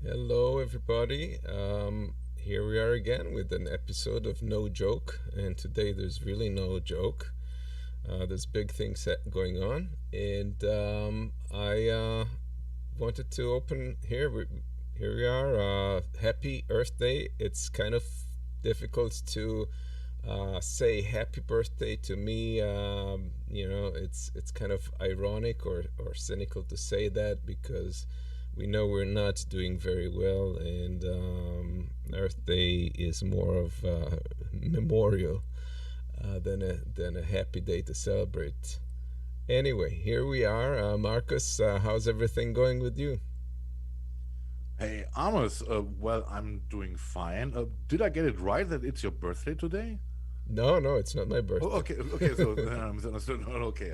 Hello, everybody. Here we are again with an episode of No Joke, and today there's really no joke. There's big things going on, and I wanted to open here. Here we are. Happy Earth Day. It's kind of difficult to say happy birthday to me. It's kind of ironic or cynical to say that because we know we're not doing very well, and Earth Day is more of a memorial than a happy day to celebrate. Anyway, here we are. Markus, how's everything going with you? Hey, Amos, well, I'm doing fine. Did I get it right that it's your birthday today? No, it's not my Oh, birthday. okay, so then I misunderstood. No, okay,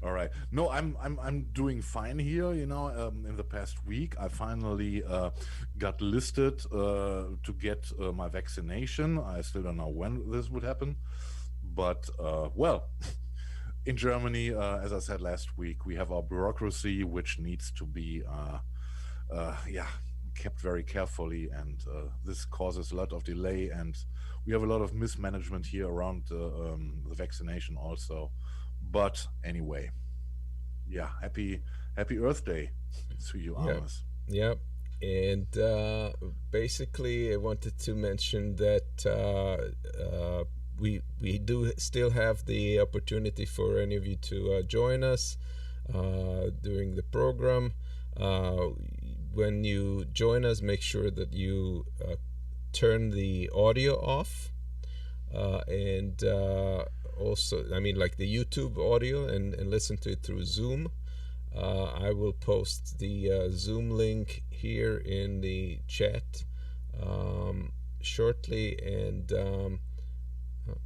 all right. No, I'm doing fine here. In the past week, I finally got listed to get my vaccination. I still don't know when this would happen, but well, in Germany, as I said last week, we have our bureaucracy, which needs to be yeah, kept very carefully, and this causes a lot of delay, and we have a lot of mismanagement here around the vaccination also. But anyway, yeah, happy Earth Day to you, Yeah, Amos. yeah. And basically, I wanted to mention that we do still have the opportunity for any of you to join us during the program. Uh, when you join us, make sure that you turn the audio off, and also, I mean, like the YouTube audio, and listen to it through Zoom. I will post the Zoom link here in the chat shortly, and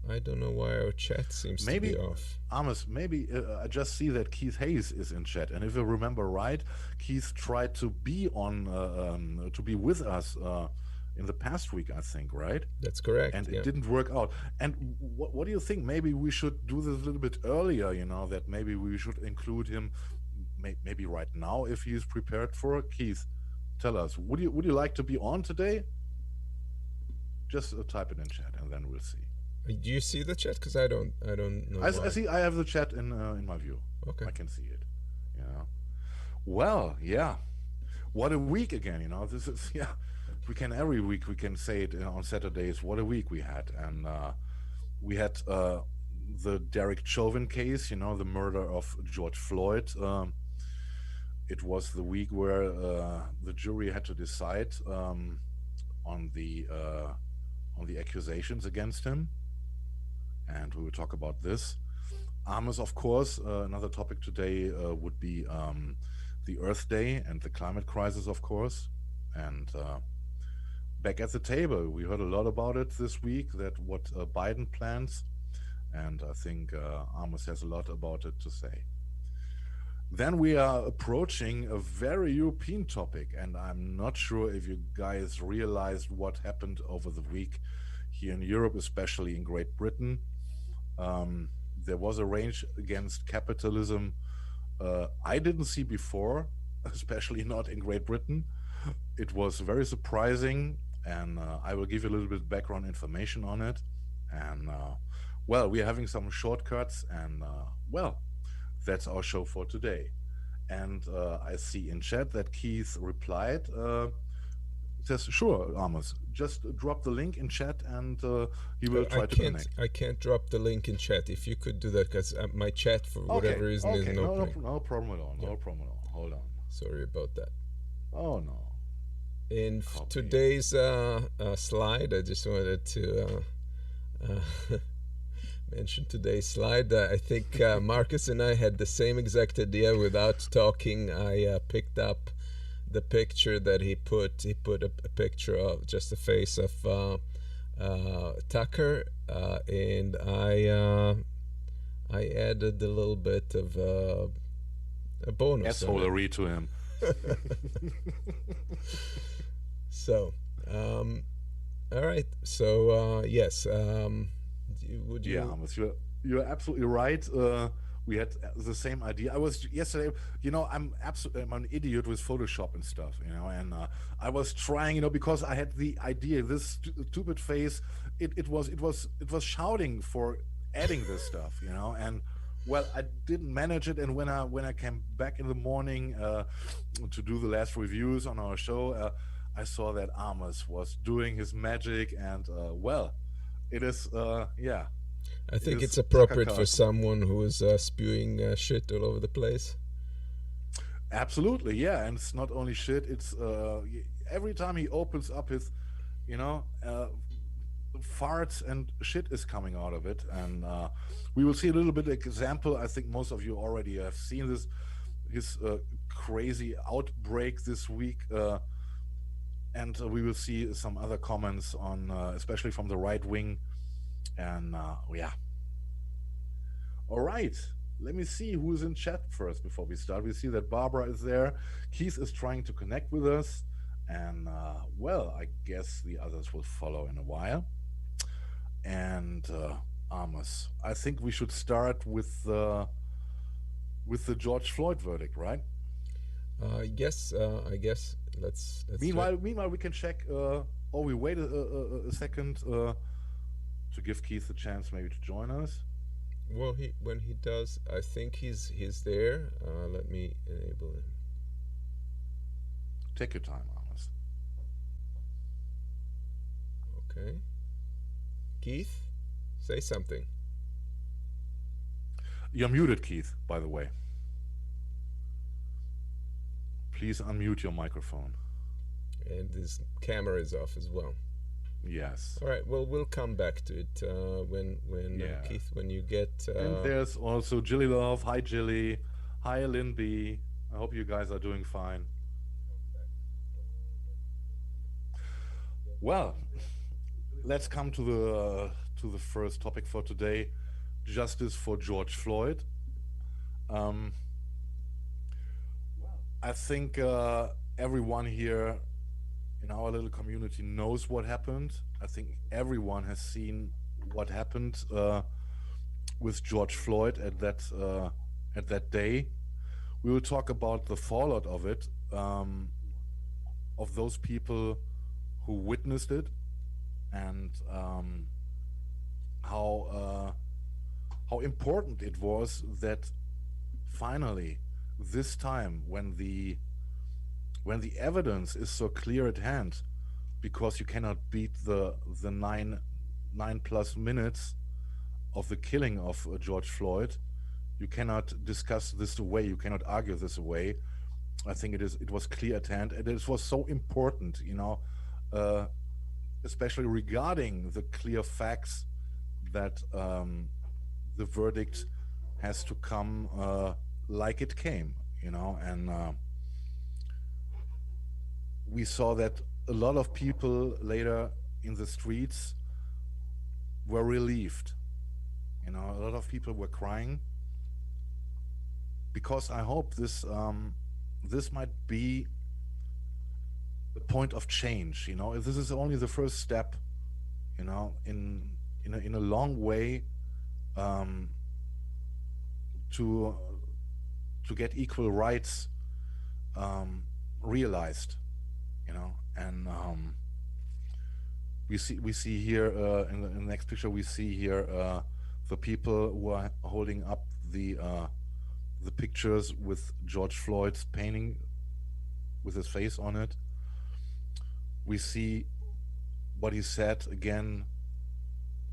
I don't know why our chat seems to be Maybe, off. Amos, maybe I just see that Keith Hayes is in chat, and if I remember right, Keith tried to be with us in the past week, I think, right? That's correct. And it Yeah. didn't work out. And what do you think? Maybe we should do this a little bit earlier. That maybe we should include him, maybe right now if he is prepared for it. Keith, tell us. Would you like to be on today? Just type it in chat, and then we'll see. Do you see the chat? Because I don't know I why. see. I have the chat in my view. Okay. I can see it. Yeah. Well, yeah. What a week again. This is yeah. We can every week we can say it on Saturdays. What a week we had, and we had the Derek Chauvin case. The murder of George Floyd. It was the week where the jury had to decide on the accusations against him, and we will talk about this. Amos, of course, another topic today would be the Earth Day and the climate crisis, of course. And back at the table, we heard a lot about it this week, that what Biden plans, and I think Amos has a lot about it to say. Then we are approaching a very European topic, and I'm not sure if you guys realized what happened over the week here in Europe, especially in Great Britain. There was a rage against capitalism I didn't see before, especially not in Great Britain. It was very surprising, and I will give you a little bit of background information on it. And well, we're having some shortcuts, and well, that's our show for today. And I see in chat that Keith replied. Says, sure, Amos, just drop the link in chat, and he will try to connect. I can't drop the link in chat. If you could do that, because my chat for whatever reason isn't opening. No problem at all. No problem at all. Hold on. Sorry about that. Oh no. In Copy. today's slide, I just wanted to mention today's slide. I think Markus and I had the same exact idea without talking. I picked up the picture that he put. He put a picture of just the face of Tucker, and I added a little bit of a bonus. Assholery to him. So, all right. So yes. Would you? Yeah, Amos, you're absolutely right. we had the same idea. I was yesterday, I'm an idiot with Photoshop and stuff, and I was trying, because I had the idea, this stupid face, it was shouting for adding this stuff, and well, I didn't manage it. And when I came back in the morning to do the last reviews on our show, I saw that Amos was doing his magic, and well, it is yeah. I It think is it's appropriate for Takaka. someone who is spewing shit all over the place. Absolutely, yeah. And it's not only shit. It's every time he opens up his, you know, uh, farts and shit is coming out of it. And we will see a little bit example. I think most of you already have seen this, his crazy outbreak this week. And we will see some other comments on, especially from the right wing. And yeah. All right. Let me see who's in chat first before we start. We see that Barbara is there. Keith is trying to connect with us. And well, I guess the others will follow in a while. And Amos, I think we should start with the George Floyd verdict, right? Yes, I guess let's. Meanwhile, we can check. Or we wait a second to give Keith a chance maybe to join us. Well, when he does, I think he's there. Let me enable him. Take your time, Amos. Okay. Keith, say something. You're muted, Keith, by the way. Please unmute your microphone. And his camera is off as well. Yes. All right. Well, we'll come back to it when Yeah. Keith, when you get. And there's also Jilly Love. Hi, Jilly. Hi, Lynn B. I hope you guys are doing fine. Well, let's come to the first topic for today: justice for George Floyd. I think everyone here in our little community knows what happened. I think everyone has seen what happened with George Floyd at that day. We will talk about the fallout of it, of those people who witnessed it, and how important it was that finally, this time, when the evidence is so clear at hand, because you cannot beat the 9+ minutes of the killing of George Floyd, you cannot discuss this away, you cannot argue this away. I think it was clear at hand, and it was so important, especially regarding the clear facts that the verdict has to come like it came, and we saw that a lot of people later in the streets were relieved. A lot of people were crying, because I hope this might be the point of change. This is only the first step, in a long way to get equal rights realized. And we see here in the next picture, we see here the people who are holding up the pictures with George Floyd's painting with his face on it. We see what he said again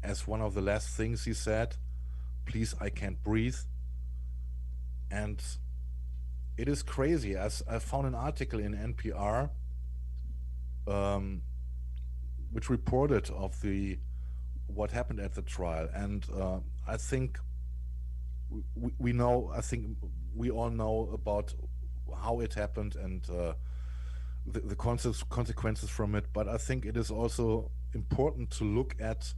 as one of the last things he said: "Please, I can't breathe." And it is crazy. As I found an article in NPR which reported of what happened at the trial, and I think we know. I think we all know about how it happened and the consequences from it. But I think it is also important to look at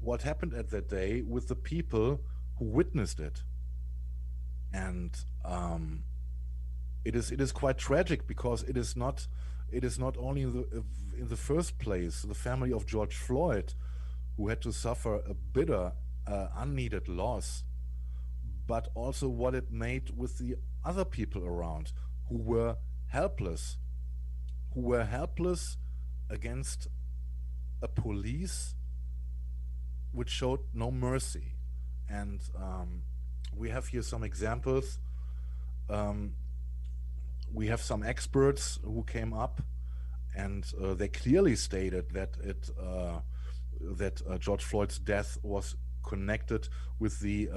what happened at that day with the people who witnessed it, and it is quite tragic, because it is not only in the first place the family of George Floyd who had to suffer a bitter, unneeded loss, but also what it made with the other people around who were helpless, against a police which showed no mercy. And we have here some examples. Um, we have some experts who came up, and they clearly stated that George Floyd's death was connected with the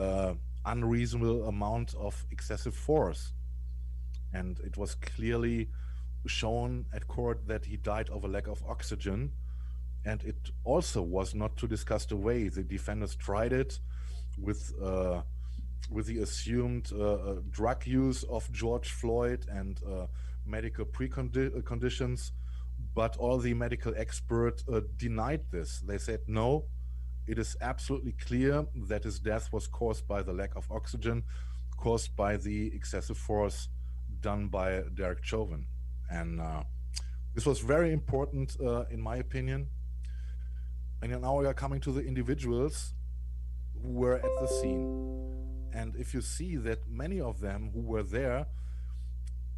unreasonable amount of excessive force, and it was clearly shown at court that he died of a lack of oxygen. And it also was not to discuss the way the defendants tried it with the assumed drug use of George Floyd and medical preconditions, but all the medical experts denied this. They said, no, it is absolutely clear that his death was caused by the lack of oxygen, caused by the excessive force done by Derek Chauvin. And this was very important, in my opinion. And now we are coming to the individuals who were at the scene. And if you see that many of them who were there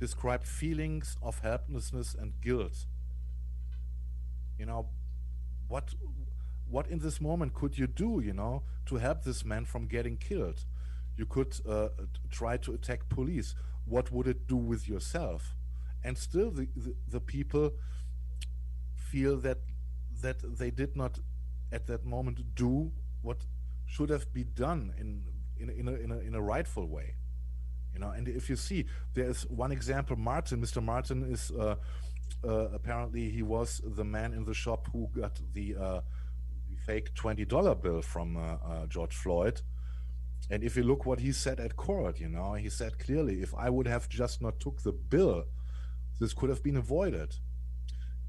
described feelings of helplessness and guilt, you know, what in this moment could you do, you know, to help this man from getting killed? You could try to attack police. What would it do with yourself? And still the people feel that they did not at that moment do what should have been done in a rightful way, you know. And if you see, there's one example. Mr. Martin is apparently he was the man in the shop who got the fake $20 bill from George Floyd. And if you look what he said at court, you know, he said clearly, if I would have just not took the bill, this could have been avoided.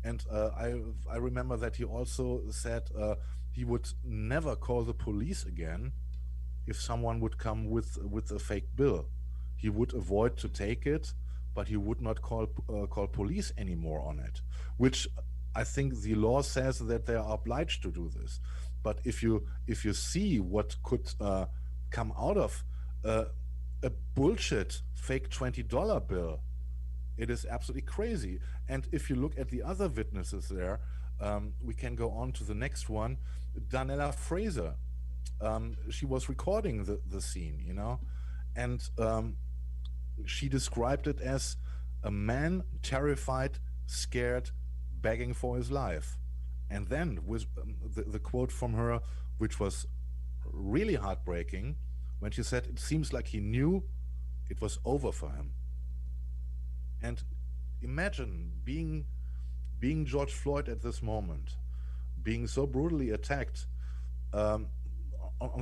And I remember that he also said he would never call the police again if someone would come with a fake bill. He would avoid to take it, but he would not call police anymore on it, which I think the law says that they are obliged to do this. But if you see what could come out of a bullshit fake $20 bill, it is absolutely crazy. And if you look at the other witnesses there, we can go on to the next one. Danella Fraser, she was recording the scene, you know, and she described it as a man terrified, scared, begging for his life. And then with the quote from her, which was really heartbreaking, when she said it seems like he knew it was over for him. And imagine being George Floyd at this moment, being so brutally attacked, on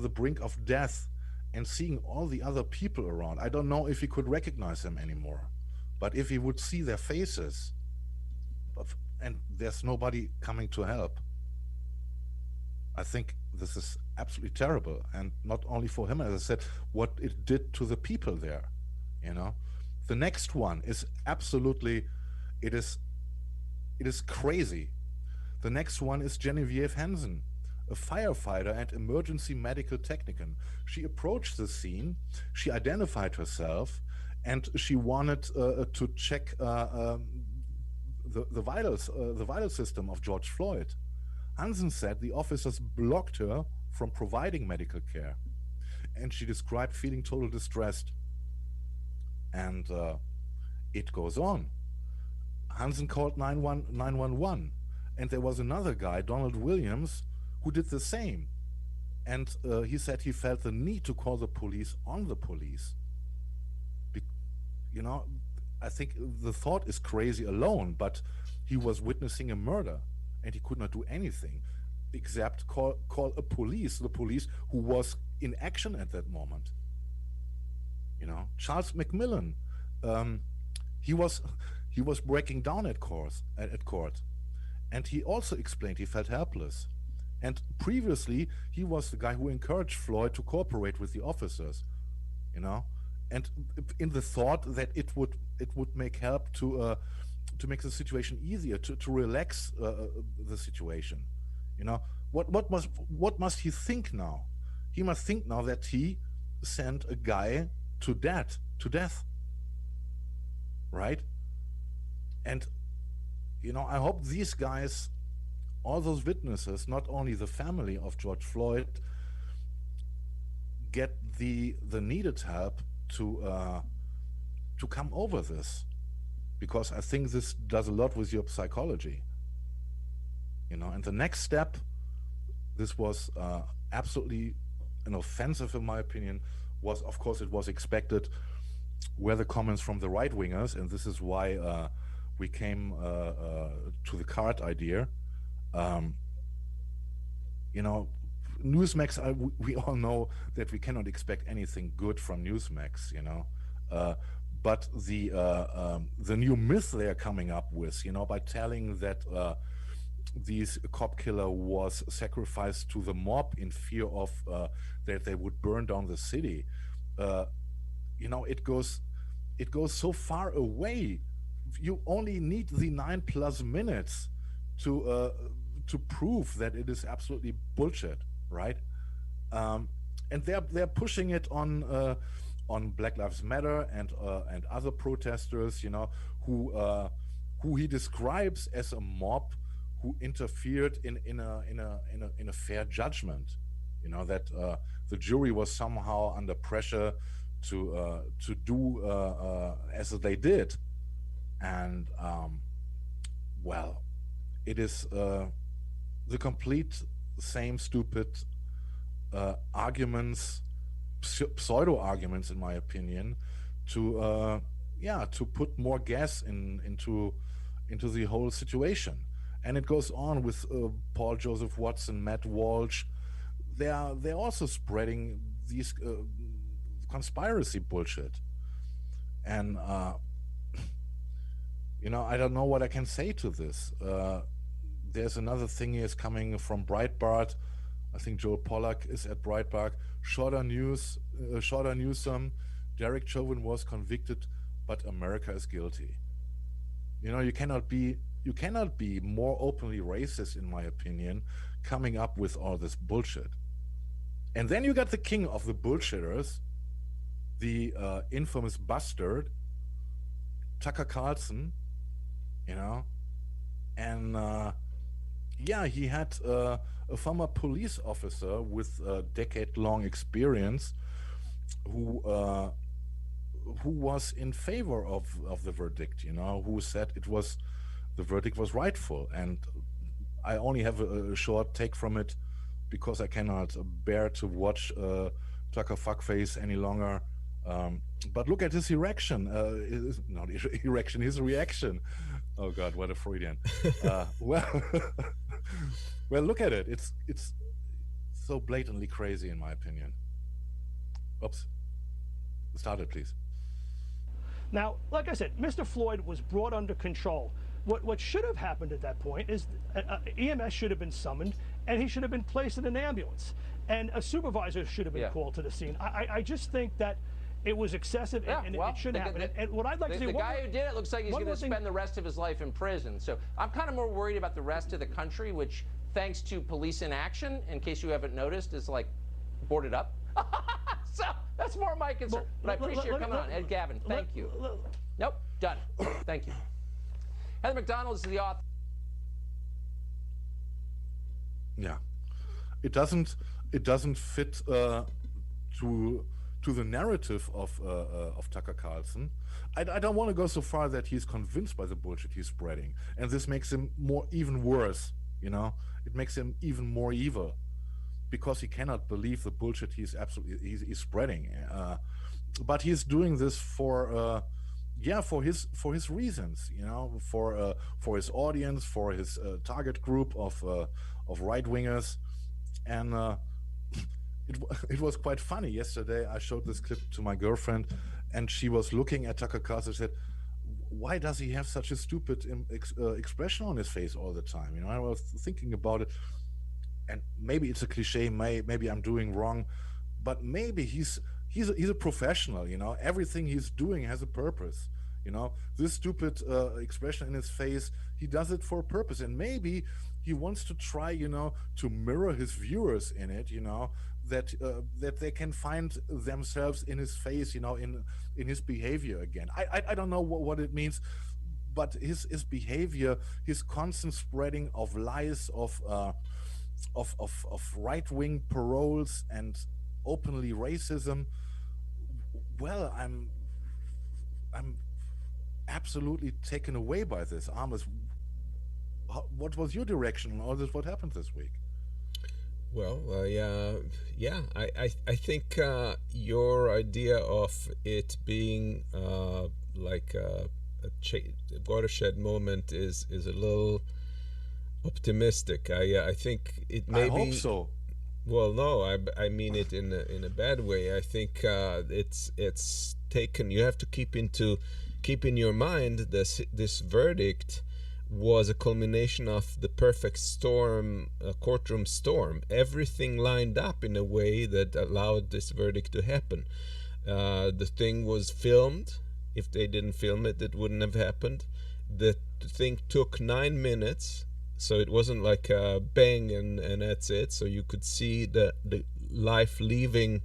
the brink of death, and seeing all the other people around. I don't know if he could recognize them anymore, but if he would see their faces, and there's nobody coming to help, I think this is absolutely terrible. And not only for him, as I said, what it did to the people there, you know. The next one is absolutely, it is crazy. The next one is Genevieve Hansen, a firefighter and emergency medical technician. She approached the scene, she identified herself, and she wanted to check the vital system of George Floyd. Hansen said the officers blocked her from providing medical care, and she described feeling totally distressed. And it goes on. Hansen called 911, and there was another guy, Donald Williams, who did the same. And he said he felt the need to call the police on the police. You know, I think the thought is crazy alone, but he was witnessing a murder, and he could not do anything except call the police who was in action at that moment. You know, Charles McMillan, he was breaking down at court, and he also explained he felt helpless. And previously, he was the guy who encouraged Floyd to cooperate with the officers, you know, and in the thought that it would make help to make the situation easier, to relax the situation, you know. What must he think now? He must think now that he send a guy to death, right? And I hope these guys, all those witnesses, not only the family of George Floyd, get the needed help to come over this, because I think this does a lot with your psychology. And the next step, this was absolutely an offensive, in my opinion, was, of course, it was expected, were the comments from the right wingers, and this is why we came to the card idea. Newsmax, we all know that we cannot expect anything good from Newsmax, but the new myth they're coming up with, by telling that this cop killer was sacrificed to the mob in fear of that they would burn down the city. It goes so far away. You only need the 9+ minutes to prove that it is absolutely bullshit, right? And they're pushing it on Black Lives Matter and other protesters, who he describes as a mob who interfered in a fair judgment. That the jury was somehow under pressure to do as they did, and well, it is the complete same stupid arguments, pseudo arguments, in my opinion, to put more gas into the whole situation. And it goes on with Paul Joseph Watson, Matt Walsh. They're also spreading these conspiracy bullshit. And I don't know what I can say to this. There's another thing is coming from Breitbart. I think Joel Pollack is at Breitbart. Shorter Newsom, Derek Chauvin was convicted, but America is guilty. You cannot be more openly racist, in my opinion, coming up with all this bullshit. And then you got the king of the bullshitters, the infamous bastard, Tucker Carlson, and he had a former police officer with a decade-long experience who was in favor of the verdict, who said the verdict was rightful. And I only have a short take from it because I cannot bear to watch Tucker fuckface any longer. But look at his erection. Not erection, his reaction. Oh God, what a Freudian. Well, look at it. It's so blatantly crazy, in my opinion. Oops. Start it, please. Now, like I said, Mr. Floyd was brought under control. What should have happened at that point is EMS should have been summoned, and he should have been placed in an ambulance, and a supervisor should have been called to the scene. I just think that it was excessive, and it shouldn't happen. And what I'd like to say, the guy who did it looks like he's going to spend the rest of his life in prison. So I'm kind of more worried about the rest of the country, which, thanks to police inaction, in case you haven't noticed, is like boarded up. So that's more my concern. But I appreciate your coming on, Ed Gavin. Thank you. Nope, done. Thank you. Heather McDonald is the author. Yeah, it doesn't fit to the narrative of Tucker Carlson. I don't want to go so far that he's convinced by the bullshit he's spreading, and this makes him even worse. It makes him even more evil, because he cannot believe the bullshit he's spreading. But he's doing this for his reasons, for his audience, for his target group of right wingers, and it was quite funny. Yesterday, I showed this clip to my girlfriend, and she was looking at Tucker Carlson and said, "Why does he have such a stupid expression on his face all the time?" I was thinking about it, and maybe it's a cliche. Maybe I'm doing wrong, but maybe he's a professional. Everything he's doing has a purpose. This stupid expression in his face, he does it for a purpose, and maybe he wants to try, to mirror his viewers in it. that they can find themselves in his face, in his behavior again. I don't know what it means, but his behavior, his constant spreading of lies, of right-wing paroles and openly racism. Well, I'm absolutely taken away by this. Amos, what was your direction on all this? What happened this week? Well, I think your idea of it being like a watershed moment is a little optimistic. I think it may be. I hope so. Well, no, I mean it in a bad way. I think it's taken. You have to keep in your mind this verdict was a culmination of the perfect storm, courtroom storm. Everything lined up in a way that allowed this verdict to happen. The thing was filmed. If they didn't film it, it wouldn't have happened. The thing took 9 minutes, so it wasn't like a bang and that's it. So you could see the life leaving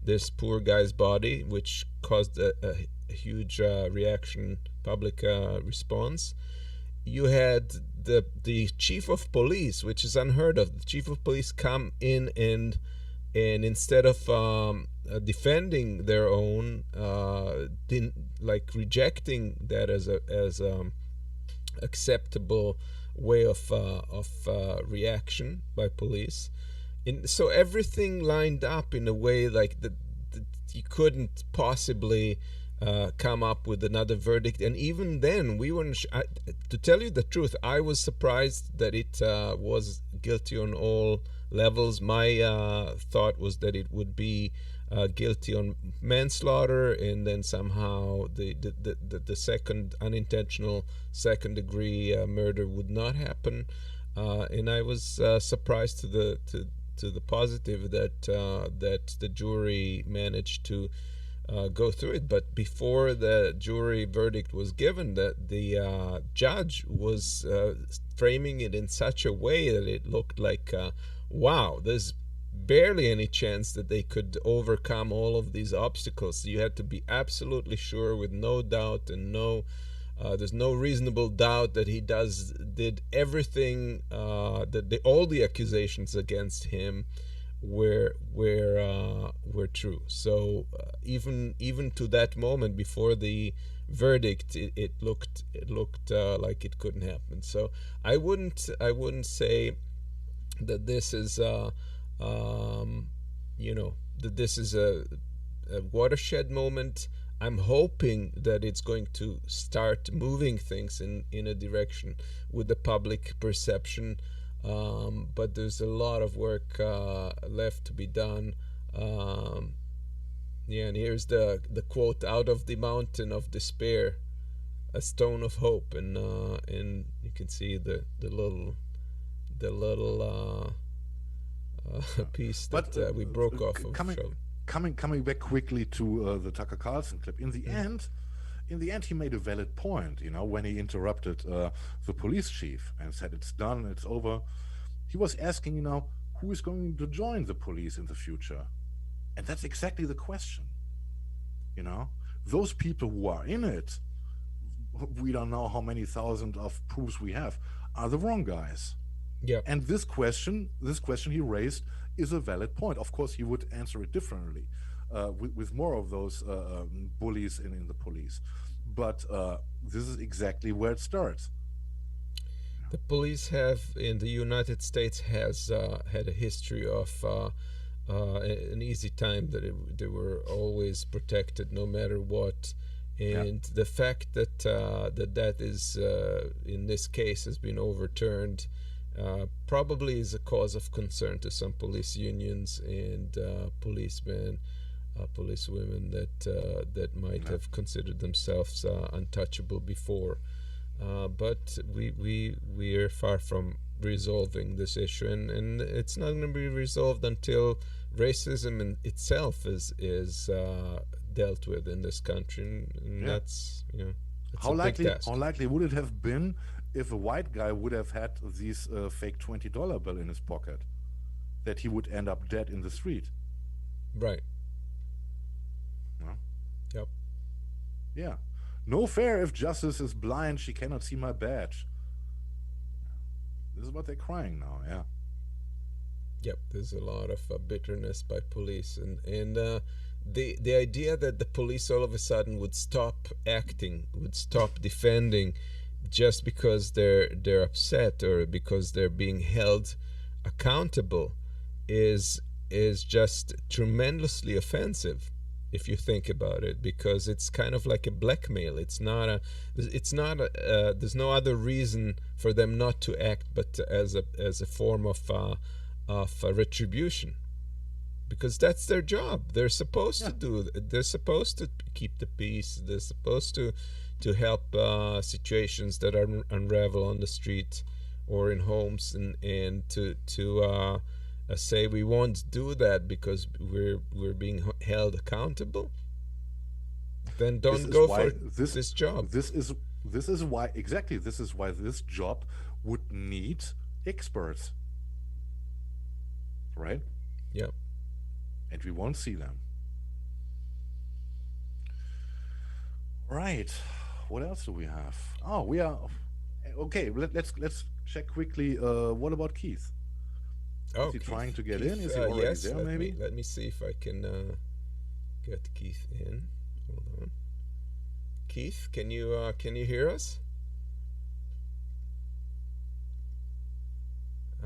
this poor guy's body, which caused a huge reaction, public response. You had the chief of police, which is unheard of. The chief of police come in and instead of defending their own, rejecting that as acceptable way of reaction by police. So everything lined up in a way like that you couldn't possibly come up with another verdict. And even then, we weren't. To tell you the truth, I was surprised that it was guilty on all levels. My thought was that it would be guilty on manslaughter, and then somehow the second unintentional second degree murder would not happen. And I was surprised to the positive that the jury managed to go through it. But before the jury verdict was given, the judge was framing it in such a way that it looked like, wow, there's barely any chance that they could overcome all of these obstacles. You had to be absolutely sure, with no doubt, and there's no reasonable doubt that he did everything, that all the accusations against him were true. So even to that moment before the verdict, it looked like it couldn't happen. So I wouldn't say that this is that this is a watershed moment. I'm hoping that it's going to start moving things in a direction with the public perception. But there's a lot of work left to be done. And here's the quote: "Out of the mountain of despair, a stone of hope." And you can see the little piece that we broke off of. Coming back quickly to the Tucker Carlson clip. In the end, he made a valid point. When he interrupted the police chief and said, "It's done, it's over." He was asking, who is going to join the police in the future, and that's exactly the question. Those people who are in it, we don't know how many thousand of proofs we have, are the wrong guys. Yeah. And this question he raised is a valid point. Of course, he would answer it differently, with more of those bullies in the police. But this is exactly where it starts. The police in the United States has had a history of an easy time, that they were always protected no matter what. And the fact that that is in this case has been overturned probably is a cause of concern to some police unions and policemen, policewomen that might have considered themselves untouchable before. But we are far from resolving this issue, and it's not going to be resolved until racism in itself is dealt with in this country, and that's how likely would it have been if a white guy would have had these fake $20 bill in his pocket, that he would end up dead in the street? Right. No? Yep. Yeah. No fair if justice is blind, she cannot see my badge. This is what they're crying now, yeah. Yep, there's a lot of bitterness by police, and the idea that the police all of a sudden would stop acting, would stop defending, just because they're upset or because they're being held accountable, is just tremendously offensive, if you think about it, because it's kind of like a blackmail. It's not a there's no other reason for them not to act but as a form of retribution, because that's their job. They're supposed to do. They're supposed to keep the peace. They're supposed to help situations that unravel on the street or in homes, and to say we won't do that because we're being held accountable. Then don't go for this job. This is why exactly. This is why this job would need experts. Right? Yeah. And we won't see them. Right. What else do we have? Oh, we are okay. Let's check quickly. What about Keith? Oh, is he Keith, trying to get Keith, in? Is he already yes, there? Maybe. Let me see if I can get Keith in. Hold on. Keith, can you hear us?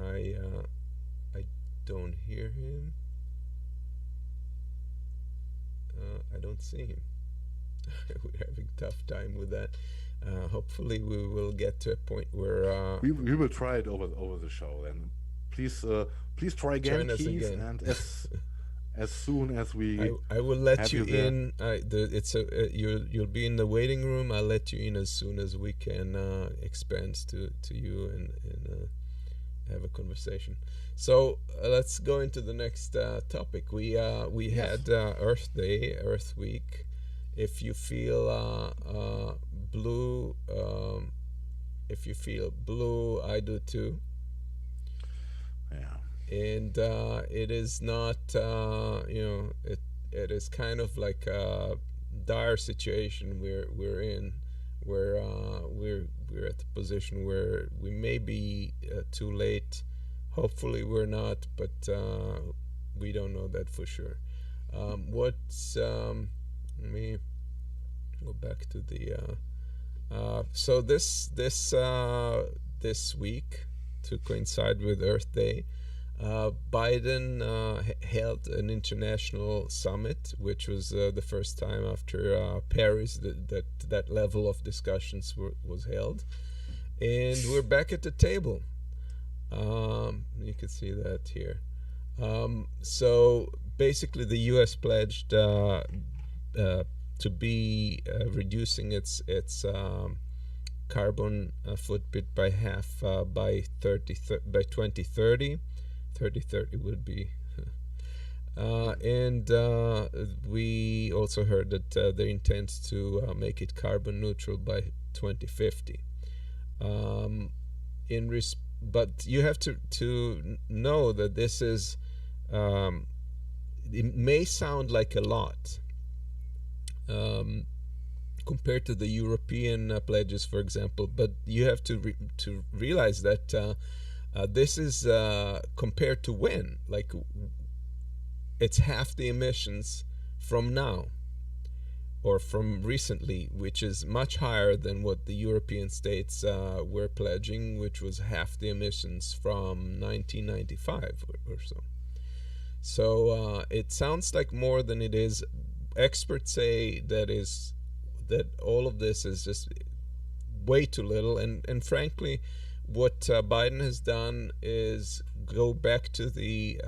I don't hear him. I don't see him. We're having a tough time with that. Hopefully we will get to a point where we will try it over the show. And please try again, Keith, again. And as soon as we I will let you in. You'll be in the waiting room. I'll let you in as soon as we can expand to you and have a conversation. So let's go into the next topic. We had Earth Day, Earth Week. If you feel blue, I do too. Yeah. And it is not, it is kind of like a dire situation we're in, where we're at the position where we may be too late. Hopefully we're not, but we don't know that for sure. Let me go back to the. So this week, to coincide with Earth Day, Biden held an international summit, which was the first time after Paris that level of discussions was held, and we're back at the table. You can see that here. So basically, the U.S. pledged to be reducing its carbon footprint by half by 2030. 2030 would be. And we also heard that they intend to make it carbon neutral by 2050. But you have to know that this is, it may sound like a lot compared to the European pledges, for example, but you have to realize that this is compared to when, like, it's half the emissions from now or from recently, which is much higher than what the European states were pledging, which was half the emissions from 1995 or so. So it sounds like more than it is. Experts say that all of this is just way too little, and frankly, what Biden has done is go back to the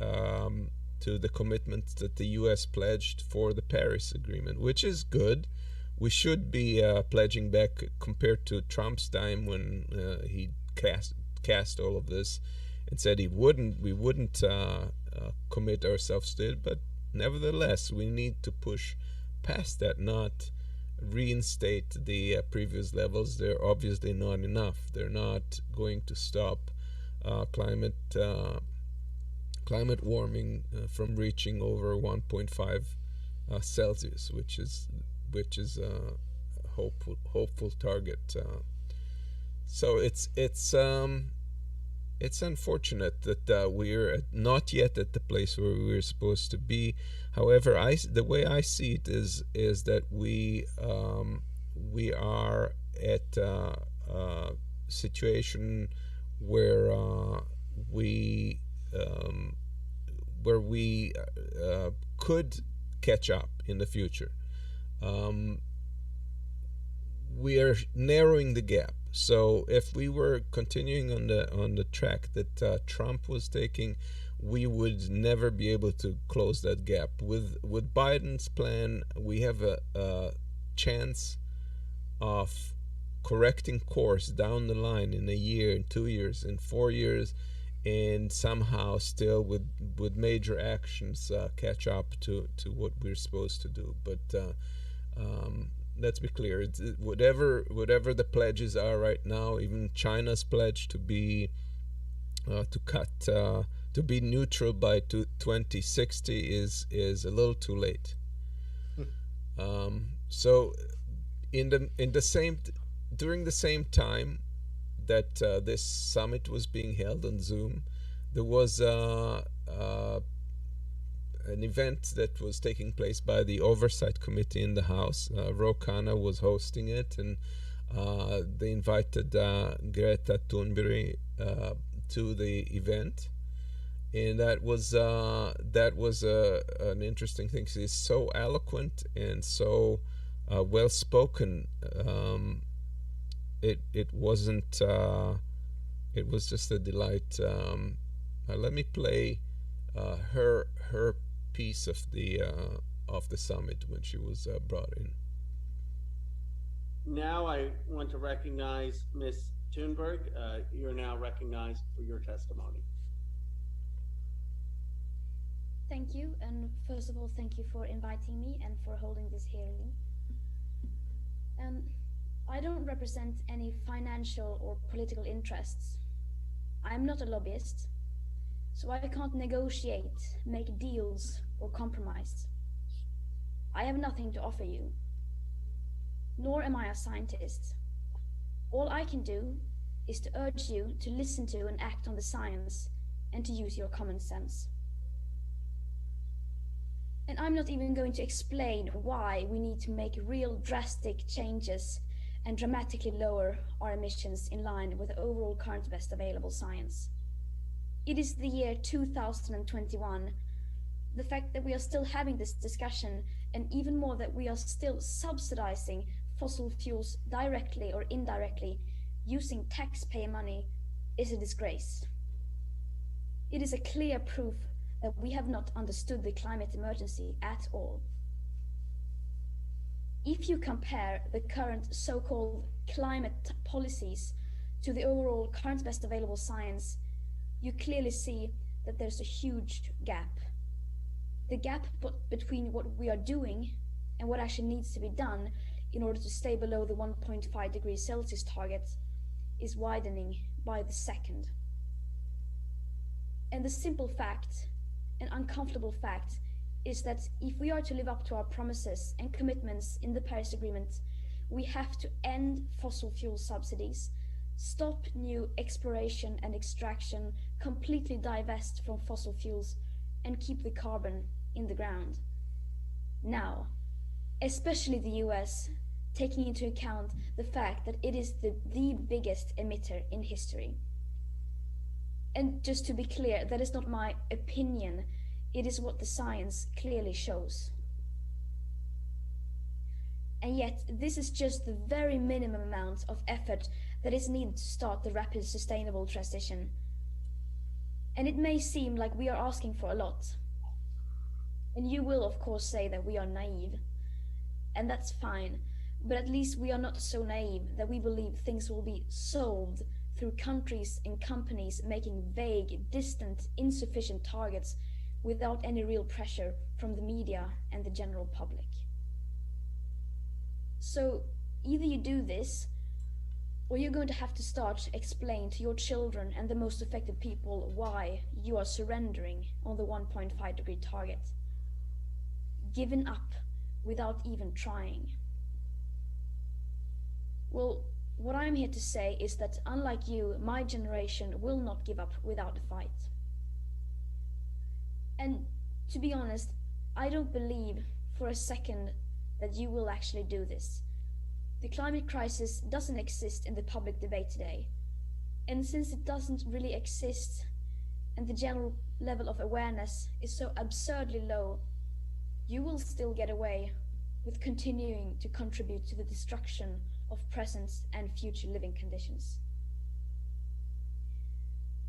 commitments that the U.S. pledged for the Paris Agreement, which is good. We should be pledging back compared to Trump's time when he cast all of this and said we wouldn't commit ourselves to it, but nevertheless, we need to push past that, not reinstate the previous levels. They're obviously not enough. They're not going to stop climate climate warming from reaching over 1.5 Celsius, which is a hopeful target. So it's unfortunate that we're not yet at the place where we're supposed to be. However, the way I see it is that we are at a situation where we could catch up in the future. We are narrowing the gap. So if we were continuing on the track that Trump was taking, we would never be able to close that gap. With Biden's plan, we have a chance of correcting course down the line in a year, in 2 years, in 4 years, and somehow still with major actions catch up to what we're supposed to do. But let's be clear, whatever the pledges are right now, even China's pledge to be to be neutral by 2060 is a little too late. So during the same time that this summit was being held on Zoom, there was an event that was taking place by the Oversight Committee in the House. Ro Khanna was hosting it, and they invited Greta Thunberg to the event, and that was an interesting thing. She's so eloquent and so well spoken. It wasn't. It was just a delight. Let me play her piece of the summit when she was brought in. Now I want to recognize Ms. Thunberg. You're now recognized for your testimony. Thank you, and first of all, thank you for inviting me and for holding this hearing. I don't represent any financial or political interests. I'm not a lobbyist, so I can't negotiate, make deals, or compromise. I have nothing to offer you, nor am I a scientist. All I can do is to urge you to listen to and act on the science and to use your common sense. And I'm not even going to explain why we need to make real drastic changes and dramatically lower our emissions in line with the overall current best available science. It is the year 2021. The fact that we are still having this discussion, and even more that we are still subsidizing fossil fuels directly or indirectly using taxpayer money, is a disgrace. It is a clear proof that we have not understood the climate emergency at all. If you compare the current so-called climate policies to the overall current best available science, you clearly see that there's a huge gap. The gap between what we are doing and what actually needs to be done in order to stay below the 1.5 degrees Celsius target is widening by the second. And the simple fact, an uncomfortable fact, is that if we are to live up to our promises and commitments in the Paris Agreement, we have to end fossil fuel subsidies, stop new exploration and extraction, completely divest from fossil fuels, and keep the carbon in the ground. Now, especially the US, taking into account the fact that it is the biggest emitter in history. And just to be clear, that is not my opinion. It is what the science clearly shows. And yet, this is just the very minimum amount of effort that is needed to start the rapid sustainable transition. And it may seem like we are asking for a lot. And you will, of course, say that we are naive. And that's fine. But at least we are not so naive that we believe things will be solved through countries and companies making vague, distant, insufficient targets without any real pressure from the media and the general public. So either you do this, or you're going to have to start to explain to your children and the most affected people why you are surrendering on the 1.5 degree target. Giving up without even trying. Well, what I'm here to say is that unlike you, my generation will not give up without a fight. And to be honest, I don't believe for a second that you will actually do this. The climate crisis doesn't exist in the public debate today. And since it doesn't really exist, and the general level of awareness is so absurdly low, you will still get away with continuing to contribute to the destruction of present and future living conditions.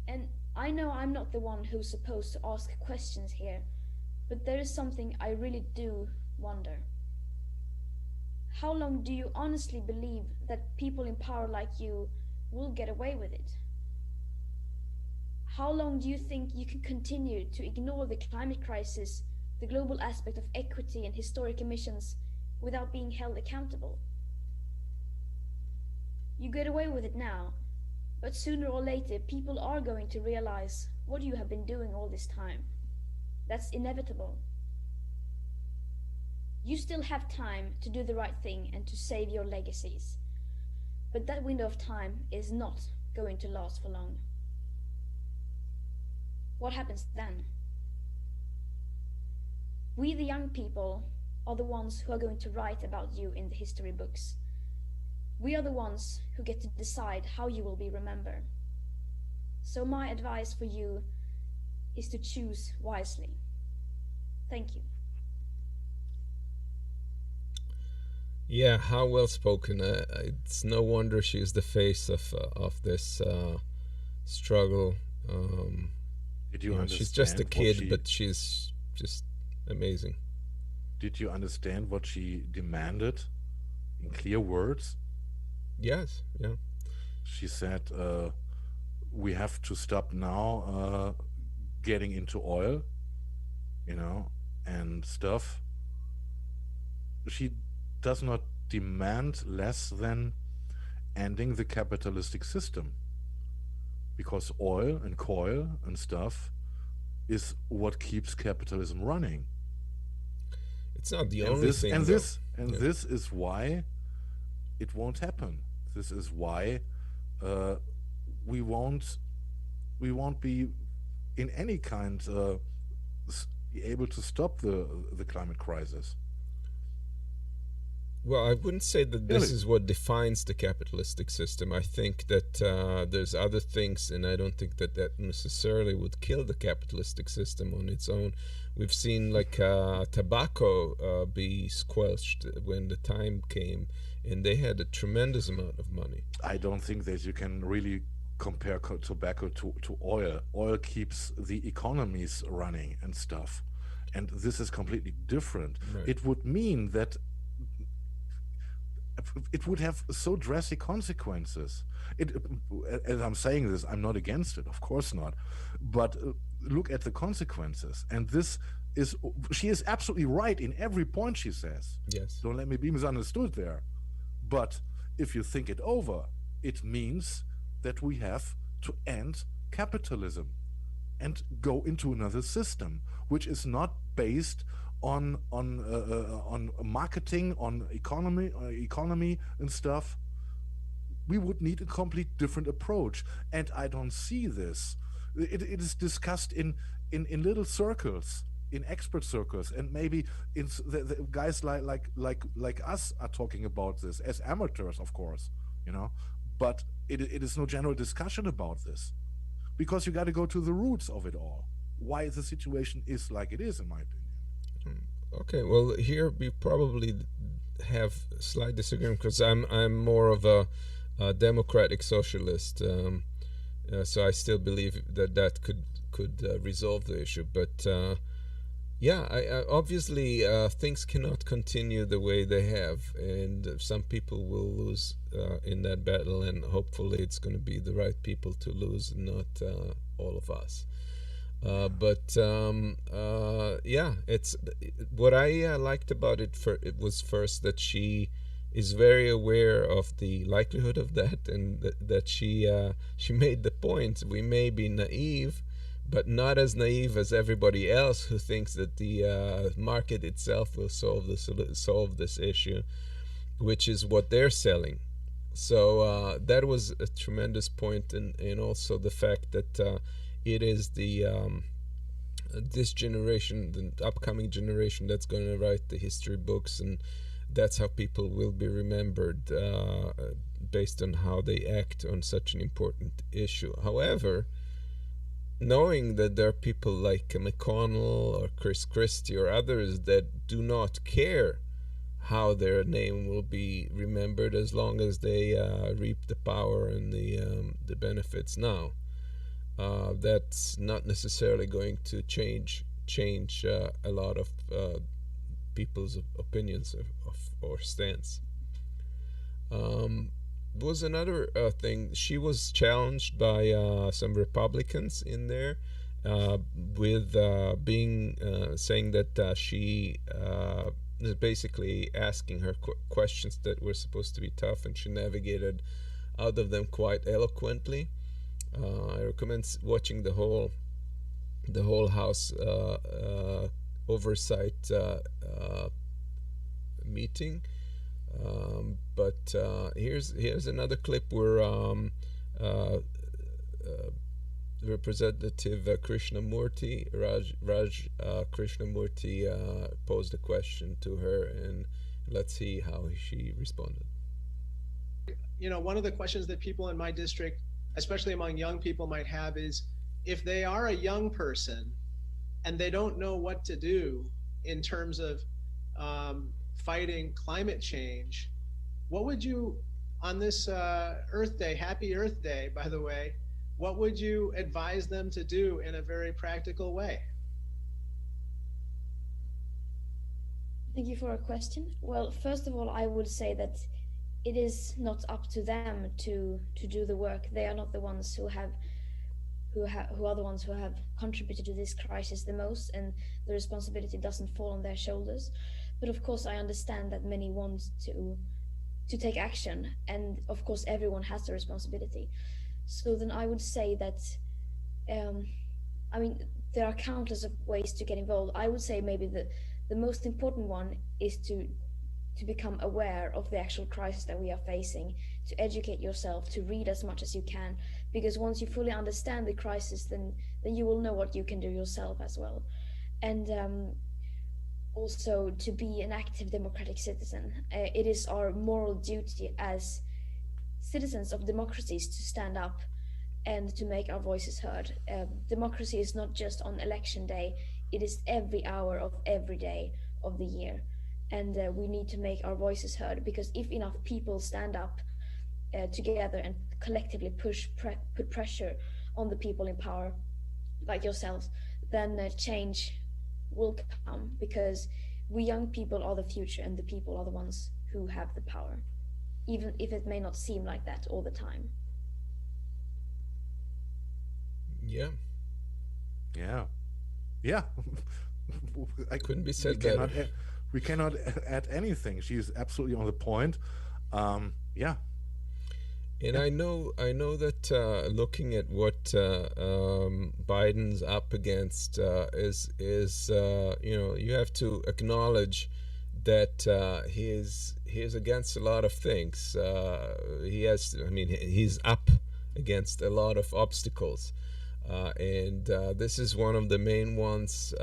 And I know I'm not the one who's supposed to ask questions here, but there is something I really do wonder. How long do you honestly believe that people in power like you will get away with it? How long do you think you can continue to ignore the climate crisis, the global aspect of equity and historic emissions without being held accountable? You get away with it now, but sooner or later people are going to realize what you have been doing all this time. That's inevitable. You still have time to do the right thing and to save your legacies. But that window of time is not going to last for long. What happens then? We, the young people, are the ones who are going to write about you in the history books. We are the ones who get to decide how you will be remembered. So my advice for you is to choose wisely. Thank you. Yeah, how well spoken. It's no wonder she's the face of this struggle. Did you understand? She's just a kid, but she's just amazing. Did you understand what she demanded in clear words? Yes, yeah. She said, we have to stop now getting into oil, and stuff. She does not demand less than ending the capitalistic system, because oil and coal and stuff is what keeps capitalism running. It's not the only thing. This is why it won't happen. This is why we won't be in any kind be able to stop the climate crisis. Well, I wouldn't say that this is what defines the capitalistic system. I think that there's other things, and I don't think that necessarily would kill the capitalistic system on its own. We've seen tobacco be squelched when the time came, and they had a tremendous amount of money. I don't think that you can really compare tobacco to oil. Oil keeps the economies running and stuff, and this is completely different. Right. It would mean that it would have so drastic consequences. As I'm saying this, I'm not against it, of course not. But look at the consequences. And she is absolutely right in every point she says. Yes. Don't let me be misunderstood there. But if you think it over, it means that we have to end capitalism and go into another system, which is not based on marketing, on economy and stuff. We would need a complete different approach, and I don't see this. It is discussed in little circles, in expert circles, and maybe in the guys like us are talking about this as amateurs, of course, But it is no general discussion about this, because you got to go to the roots of it all. Why the situation is like it is, in my opinion. Okay, well, here we probably have slight disagreement, because I'm more of a democratic socialist, so I still believe that could resolve the issue. But I obviously things cannot continue the way they have, and some people will lose in that battle, and hopefully it's going to be the right people to lose, not all of us. It's what I liked about it. It was first that she is very aware of the likelihood of that, and that she made the point, we may be naive, but not as naive as everybody else who thinks that the market itself will solve this issue, which is what they're selling. So that was a tremendous point, and also the fact that it is this generation, the upcoming generation, that's going to write the history books, and that's how people will be remembered, based on how they act on such an important issue. However, knowing that there are people like McConnell or Chris Christie or others that do not care how their name will be remembered as long as they reap the power and the benefits now, that's not necessarily going to change a lot of people's opinions or stance. Was another thing. She was challenged by some Republicans in there, with being saying that she is basically asking her questions that were supposed to be tough, and she navigated out of them quite eloquently. I recommend watching the whole House oversight meeting. But here's another clip where Representative Raj Krishnamurti posed a question to her, and let's see how she responded. You know, one of the questions that people in my district, especially among young people, might have is, if they are a young person and they don't know what to do in terms of fighting climate change, what would you, on this Earth Day, happy Earth Day, by the way, what would you advise them to do in a very practical way? Thank you for a question. Well, first of all, I would say that it is not up to them to do the work. They are not the ones who are the ones who have contributed to this crisis the most, and the responsibility doesn't fall on their shoulders. But of course, I understand that many want to take action, and of course, everyone has the responsibility. So then I would say that, I mean, there are countless of ways to get involved. I would say maybe the most important one is to become aware of the actual crisis that we are facing, to educate yourself, to read as much as you can, because once you fully understand the crisis, then you will know what you can do yourself as well. And also to be an active democratic citizen. It is our moral duty as citizens of democracies to stand up and to make our voices heard. Democracy is not just on election day, it is every hour of every day of the year. And we need to make our voices heard, because if enough people stand up together and collectively put pressure on the people in power, like yourselves, then change will come, because we young people are the future, and the people are the ones who have the power, even if it may not seem like that all the time. Yeah. I couldn't be said better. We cannot add anything. She's absolutely on the point. Yeah. And I know that looking at what Biden's up against is you have to acknowledge that he is against a lot of things. He's up against a lot of obstacles, and this is one of the main ones.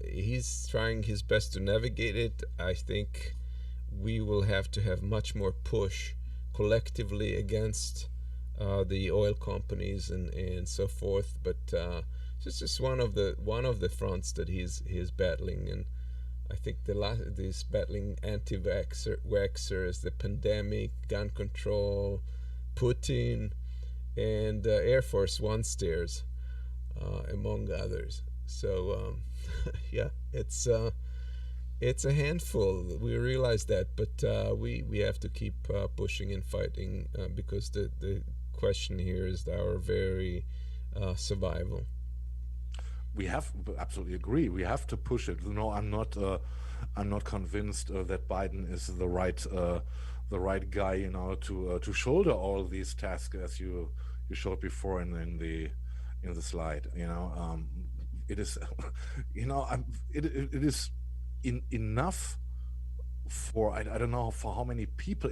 He's trying his best to navigate it. I think we will have to have much more push collectively against the oil companies and so forth. But it's just one of the fronts that he's battling, and I think he's battling anti-vaxxers, the pandemic, gun control, Putin, and Air Force One stares, among others. So yeah, it's a handful. We realize that, but we have to keep pushing and fighting, because the question here is our very survival. We have absolutely agree. We have to push it. No, I'm not I'm not convinced that Biden is the right guy, you know, to shoulder all these tasks as you showed before in the slide. You know, it is, you know, it is enough for I don't know for how many people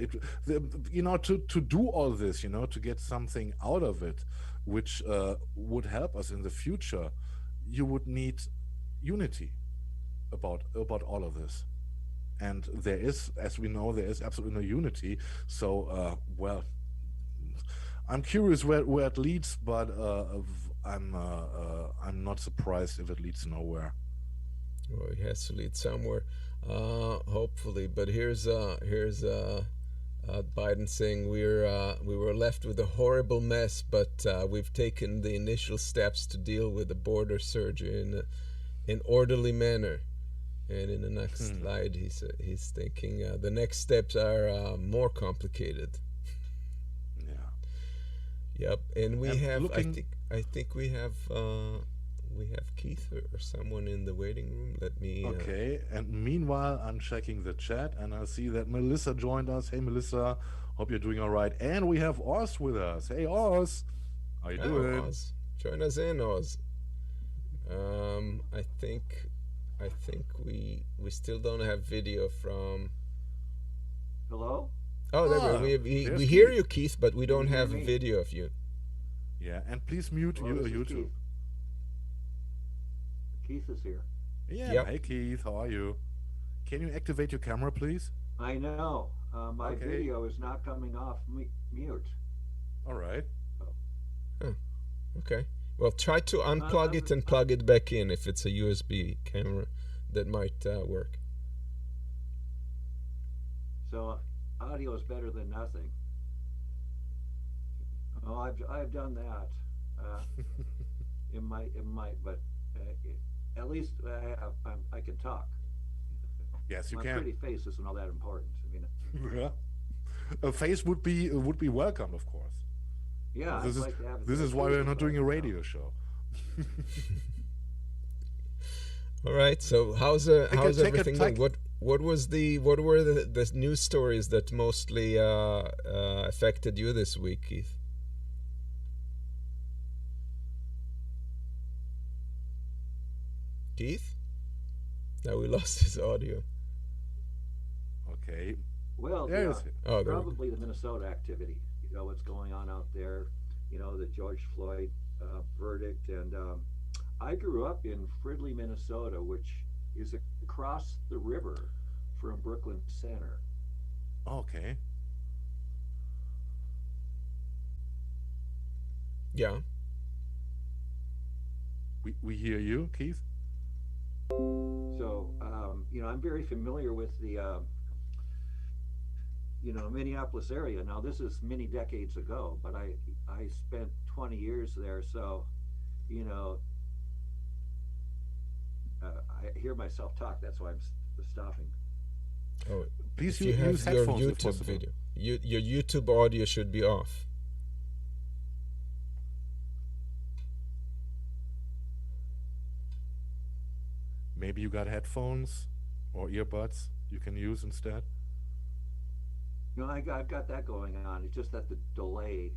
you know, to do all this, you know, to get something out of it, which would help us in the future. You would need unity about all of this, and there is, as we know, there is absolutely no unity. So well, I'm curious where it leads, but I'm not surprised if it leads nowhere. Well, it has to lead somewhere, hopefully. But here's Biden saying we were left with a horrible mess, but we've taken the initial steps to deal with the border surge in an orderly manner. And in the next slide, he's thinking the next steps are more complicated. Yeah. Yep. And we have looking... I think we have Keith or someone in the waiting room. Let me. Okay. And meanwhile, I'm checking the chat, and I see that Melissa joined us. Hey, Melissa. Hope you're doing all right. And we have Oz with us. Hey, Oz. How you doing? Oz. Join us in, Oz. I think we still don't have video from. Hello? Oh, there we hear you, Keith, but we don't have a video of you. Yeah, and please mute YouTube. Keith. Keith is here. Yeah. Yep. Hey, Keith. How are you? Can you activate your camera, please? I know. My video is not coming off mute. All right. Okay. Well, try to unplug it and plug it back in if it's a USB camera. That might work. So audio is better than nothing. Oh, I've done that. It might, but at least I can talk. Yes, you My can. pretty face isn't all that important. I mean, Yeah. A face would be welcome, of course. Yeah, this is why we're not doing a radio show. All right. So how's everything going? What were the news stories that mostly affected you this week, Keith? Keith? Now we lost his audio. Okay. Well, there probably the Minnesota activity. You know what's going on out there. You know, the George Floyd verdict. And I grew up in Fridley, Minnesota, which is across the river from Brooklyn Center. Okay. Yeah. We hear you, Keith. So, you know, I'm very familiar with the, Minneapolis area. Now, this is many decades ago, but I spent 20 years there. So, you know, I hear myself talk. That's why I'm stopping. Oh, please you have use your headphones YouTube video. Your YouTube audio should be off. Maybe you got headphones or earbuds you can use instead. No, I've got that going on. It's just that the delay,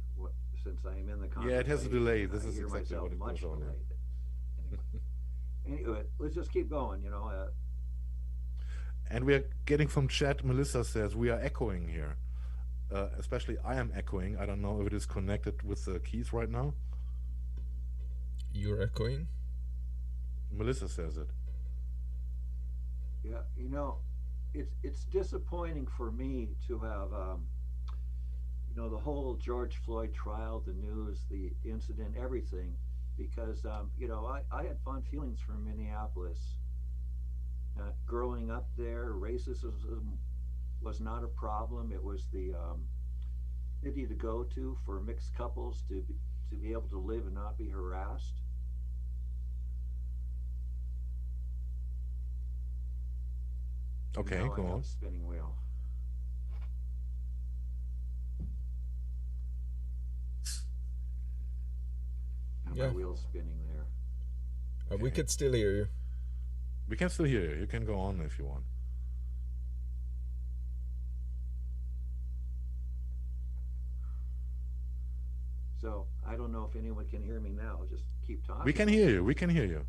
since I'm in the conversation. Yeah, it has a delay. This is hear exactly what it much goes on. Anyway, let's just keep going. You know. And we are getting from chat. Melissa says we are echoing here. Especially I am echoing. I don't know if it is connected with the keys right now. You're echoing? Melissa says it. Yeah, you know, it's disappointing for me to have, the whole George Floyd trial, the news, the incident, everything, because, I had fond feelings for Minneapolis. Growing up there, racism was not a problem. It was the city to go to for mixed couples to be able to live and not be harassed. Okay, go on. Spinning wheel. Yeah. My wheel's spinning there. We could still hear you. We can still hear you. You can go on if you want. So I don't know if anyone can hear me now. Just keep talking. We can hear you. We can hear you.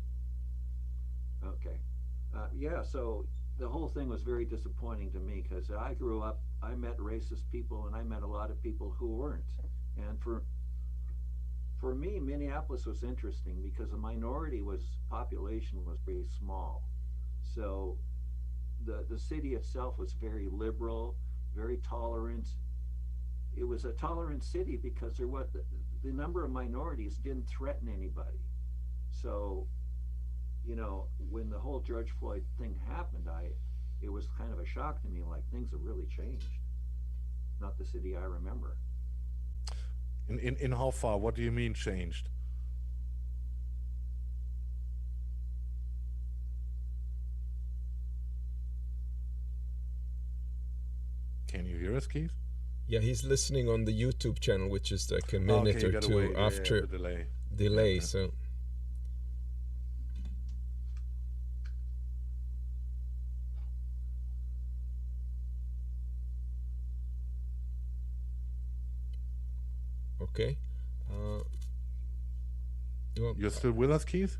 Okay. Yeah, so the whole thing was very disappointing to me because I grew up, I met racist people and I met a lot of people who weren't. And for me, Minneapolis was interesting because the minority population was pretty small. So the city itself was very liberal, very tolerant. It was a tolerant city because the number of minorities didn't threaten anybody. So, you know, when the whole George Floyd thing happened, it was kind of a shock to me, like things have really changed. Not the city I remember. In how far? What do you mean changed? Can you hear us, Keith? Yeah, he's listening on the YouTube channel, which is like a minute or two after the delay. Okay. So okay. You're still with us, Keith?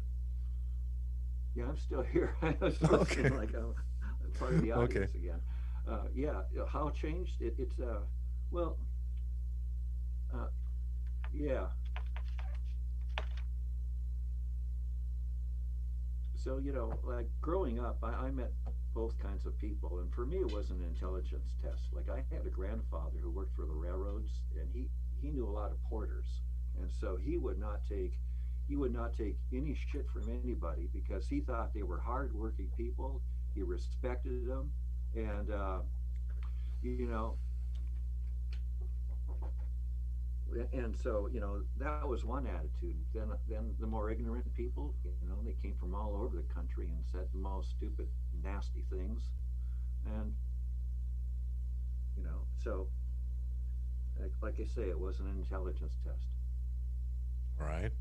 Yeah, I'm still here. I was Okay. like I'm part of the audience Okay. again. Yeah, how it changed? It's well, yeah. So, you know, like growing up, I met both kinds of people, and for me, it wasn't an intelligence test. Like I had a grandfather who worked for the railroads, and he knew a lot of porters, and so he would not take any shit from anybody because he thought they were hardworking people. He respected them, and you know, and so, you know, that was one attitude. Then the more ignorant people, you know, they came from all over the country and said the most stupid, nasty things, and you know, so like I say, it was an intelligence test. All right.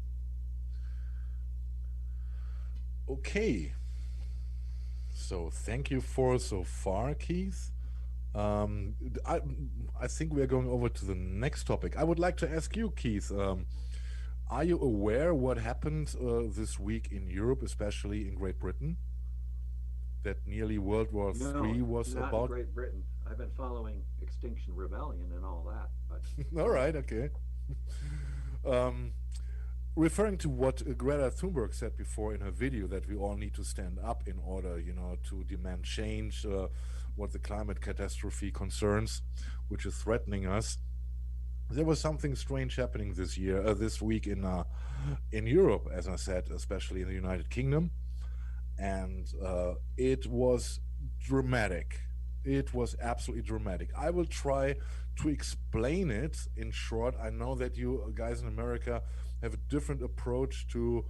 Okay. So thank you for so far, Keith. I think we are going over to the next topic. I would like to ask you, Keith, are you aware what happened this week in Europe, especially in Great Britain? That nearly World War III was not about? in Great Britain. I've been following Extinction Rebellion and all that, but All right, okay. Referring to what Greta Thunberg said before in her video, that we all need to stand up in order, you know, to demand change, what the climate catastrophe concerns, which is threatening us. There was something strange happening this week in Europe, as I said, especially in the United Kingdom, and it was dramatic. It was absolutely dramatic. I will try to explain it in short. I know that you guys in America have a different approach to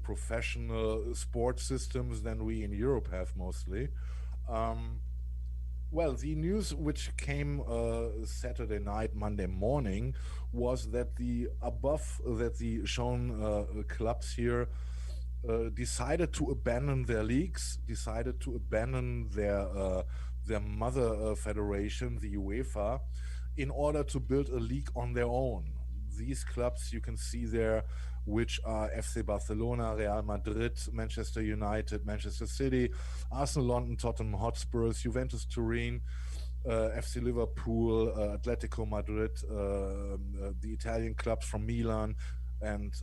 professional sports systems than we in Europe have mostly. Well, the news which came Saturday night, Monday morning, was that the shown clubs here decided to abandon their leagues, decided to abandon their mother federation, the UEFA, in order to build a league on their own. These clubs you can see there, which are FC Barcelona, Real Madrid, Manchester United, Manchester City, Arsenal London, Tottenham Hotspurs, Juventus Turin, FC Liverpool, Atletico Madrid, the Italian clubs from Milan, and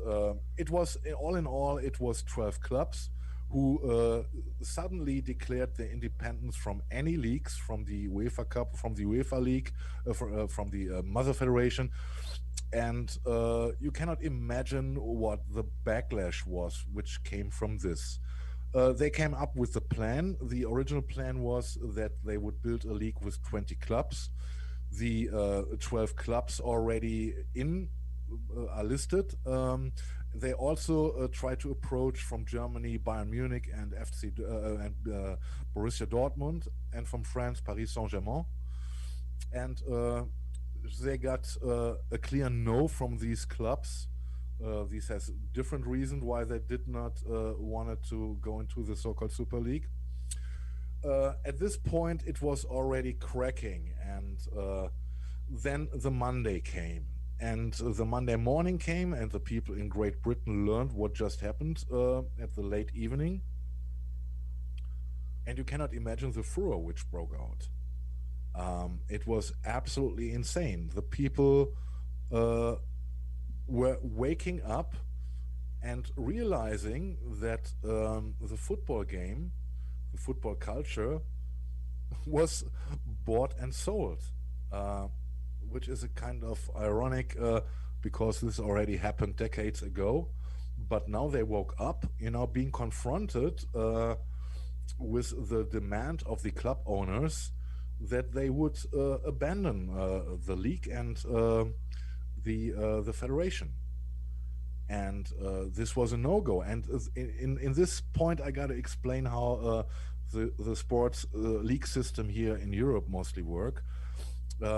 it was, all in all, it was 12 clubs who suddenly declared their independence from any leagues, from the UEFA Cup, from the UEFA League, from the Mother Federation. And you cannot imagine what the backlash was, which came from this. They came up with the plan. The original plan was that they would build a league with 20 clubs. The 12 clubs already are listed. They also tried to approach from Germany Bayern Munich and Borussia Dortmund, and from France Paris Saint-Germain. And they got a clear no from these clubs. This has different reasons why they did not wanted to go into the so-called Super League. At this point, it was already cracking, and then the Monday came. And the Monday morning came, and the people in Great Britain learned what just happened at the late evening. And you cannot imagine the furor which broke out. It was absolutely insane. The people were waking up and realizing that the football game, the football culture, was bought and sold, which is a kind of ironic because this already happened decades ago. But now they woke up, being confronted with the demand of the club owners that they would abandon the league and the federation. And this was a no-go. And in this point, I got to explain how the sports league system here in Europe mostly work.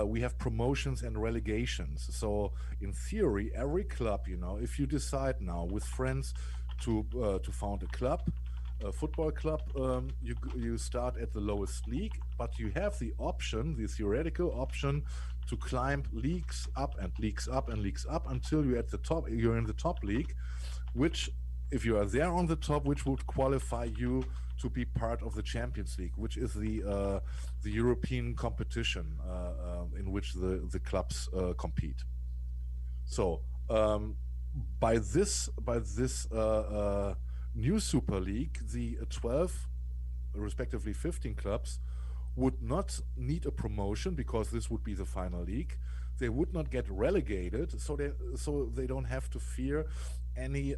We have promotions and relegations. So in theory, every club, if you decide now with friends to found a club, a football club, you start at the lowest league, but you have the option, the theoretical option, to climb leagues up and leagues up and leagues up until you're at the top. You're in the top league, which, if you are there on the top, which would qualify you to be part of the Champions League, which is the European competition in which the clubs compete. So by this new Super League, the 12, respectively 15 clubs would not need a promotion because this would be the final league. They would not get relegated, so they don't have to fear any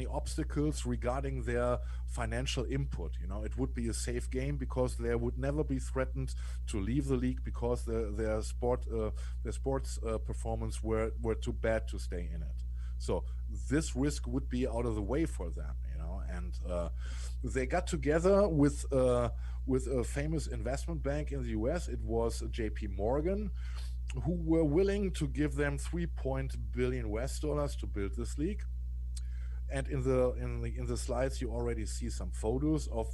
obstacles regarding their financial input. It would be a safe game because they would never be threatened to leave the league because their sports performance were too bad to stay in it. So this risk would be out of the way for them, and they got together with a famous investment bank in the US. It was JP Morgan, who were willing to give them $3 billion to build this league. And in the slides, you already see some photos of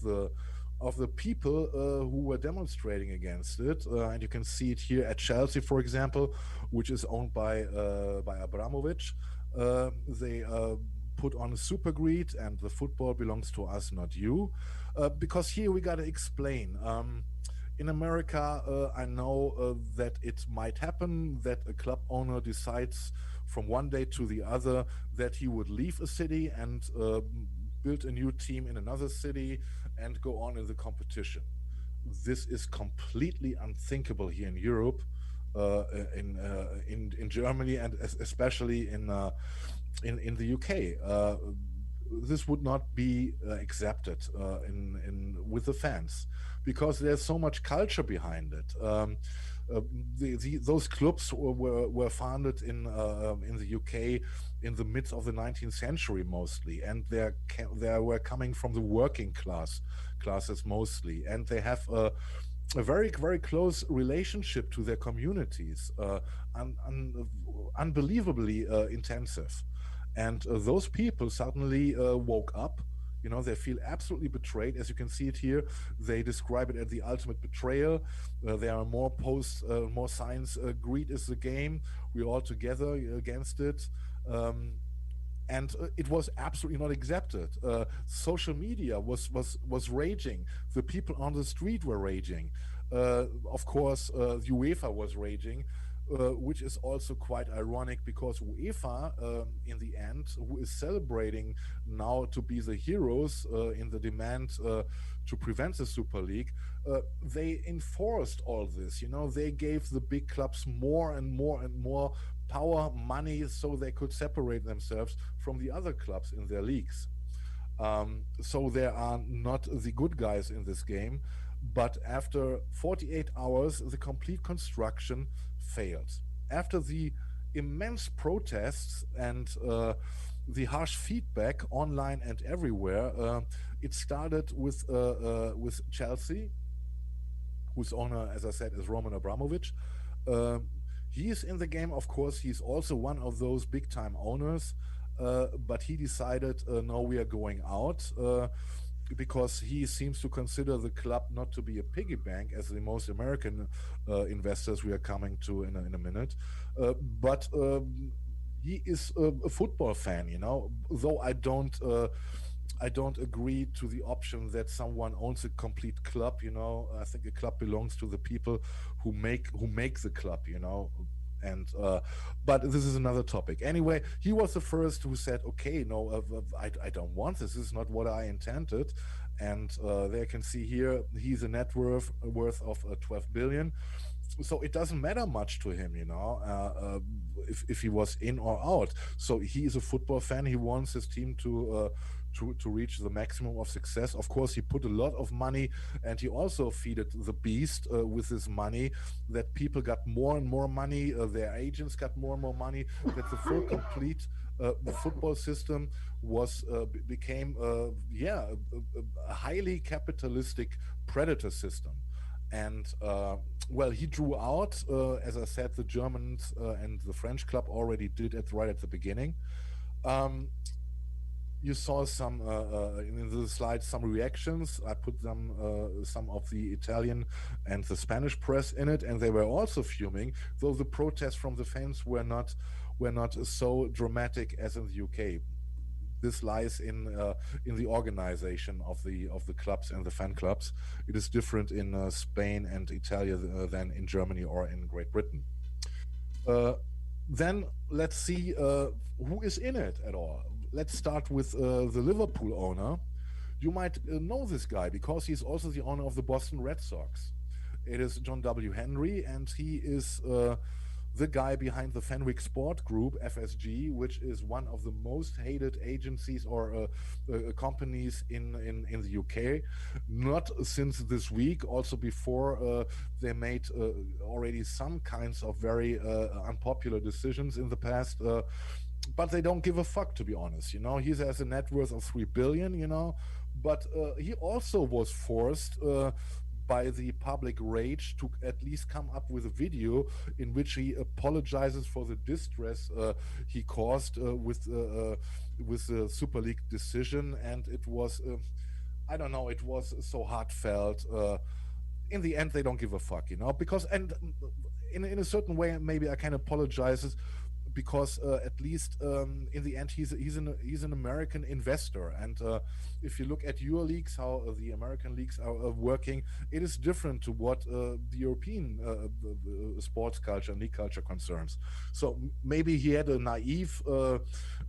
the people who were demonstrating against it, and you can see it here at Chelsea, for example, which is owned by Abramovich. They put on a super greed, and the football belongs to us, not you, because here we got to explain. In America, I know that it might happen that a club owner decides from one day to the other that he would leave a city and build a new team in another city and go on in the competition. This is completely unthinkable here in Europe, in Germany, and especially in the UK. This would not be accepted with the fans because there's so much culture behind it. Those clubs were founded in the UK in the midst of the 19th century mostly, and they were coming from the working classes mostly, and they have a very, very close relationship to their communities, unbelievably intensive. And those people suddenly woke up. They feel absolutely betrayed. As you can see it here, they describe it as the ultimate betrayal. There are more posts, more signs. Greed is the game. We're all together against it. And it was absolutely not accepted. Social media was raging. The people on the street were raging. Of course, UEFA was raging. Which is also quite ironic because UEFA, in the end, who is celebrating now to be the heroes in the demand to prevent the Super League, they enforced all this. They gave the big clubs more and more and more power, money, so they could separate themselves from the other clubs in their leagues. So they are not the good guys in this game. But after 48 hours, the complete construction failed. After the immense protests and the harsh feedback online and everywhere, it started with Chelsea, whose owner, as I said, is Roman Abramovich. He is in the game, of course. He's also one of those big-time owners, but he decided, no, we are going out. because he seems to consider the club not to be a piggy bank, as the most American investors we are coming to in a minute. But he is a football fan, though I don't agree to the option that someone owns a complete club. I think a club belongs to the people who make the club. And but this is another topic. Anyway, he was the first who said, "Okay, no, I don't want this. This is not what I intended." And there you can see here he's a net worth of 12 billion. So it doesn't matter much to him, if he was in or out. So he is a football fan. He wants his team to reach the maximum of success. Of course, he put a lot of money, and he also feeded the beast with his money. That people got more and more money. Their agents got more and more money. That the full complete the football system became a highly capitalistic predator system. And well, he drew out, as I said, the Germans and the French club already did it right at the beginning. You saw some in the slides, some reactions. I put them some of the Italian and the Spanish press in it, and they were also fuming, though the protests from the fans were not so dramatic as in the UK. This lies in the organization of the clubs and the fan clubs. It is different in Spain and Italy than in Germany or in Great Britain. Then let's see who is in it at all. Let's start with the Liverpool owner. You might know this guy because he's also the owner of the Boston Red Sox. It is John W. Henry, and he is the guy behind the Fenwick Sport Group, FSG, which is one of the most hated agencies or companies in the UK. Not since this week, also before they made already some kinds of very unpopular decisions in the past. But they don't give a fuck, to be honest. He has a net worth of 3 billion, but he also was forced by the public rage to at least come up with a video in which he apologizes for the distress he caused with the Super League decision. And it was, I don't know, it was so heartfelt. In the end, they don't give a fuck, because, and in a certain way, maybe I can apologize, because at least in the end he's an American investor, and if you look at your leagues, how the American leagues are working, it is different to what the European sports culture and league culture concerns. So maybe he had a naive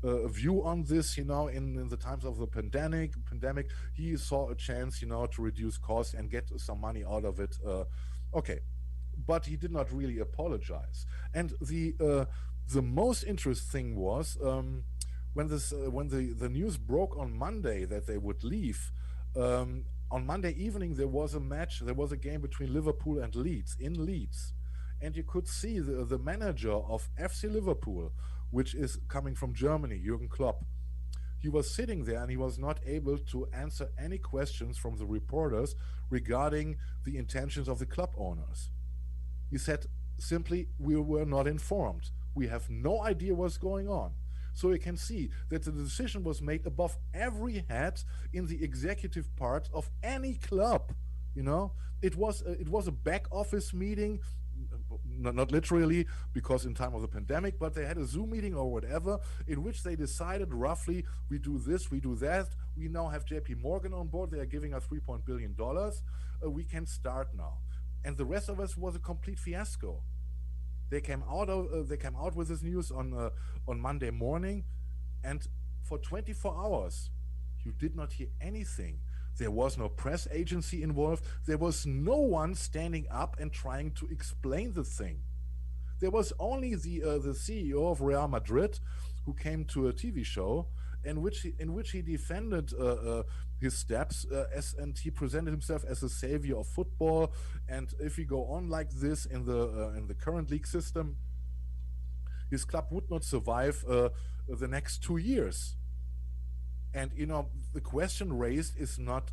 view on this, in the times of the pandemic. He saw a chance, to reduce costs and get some money out of it. Okay, but he did not really apologize. And the most interesting thing was when the news broke on Monday that they would leave. On Monday evening there was a game between Liverpool and Leeds in Leeds, and you could see the manager of FC Liverpool, which is coming from Germany, Jürgen Klopp. He was sitting there and he was not able to answer any questions from the reporters regarding the intentions of the club owners. He said simply, "We were not informed. We have no idea what's going on." So you can see that the decision was made above every head in the executive part of any club. It was a back office meeting, not literally, because in time of the pandemic, but they had a Zoom meeting or whatever, in which they decided roughly, we do this, we do that. We now have JP Morgan on board. They are giving us $3 billion. We can start now. And the rest of us was a complete fiasco. They came out with this news on Monday morning, and for 24 hours, you did not hear anything. There was no press agency involved. There was no one standing up and trying to explain the thing. There was only the CEO of Real Madrid, who came to a TV show in which he defended his steps, and he presented himself as a savior of football. And if we go on like this in the current league system, his club would not survive the next 2 years. And the question raised is not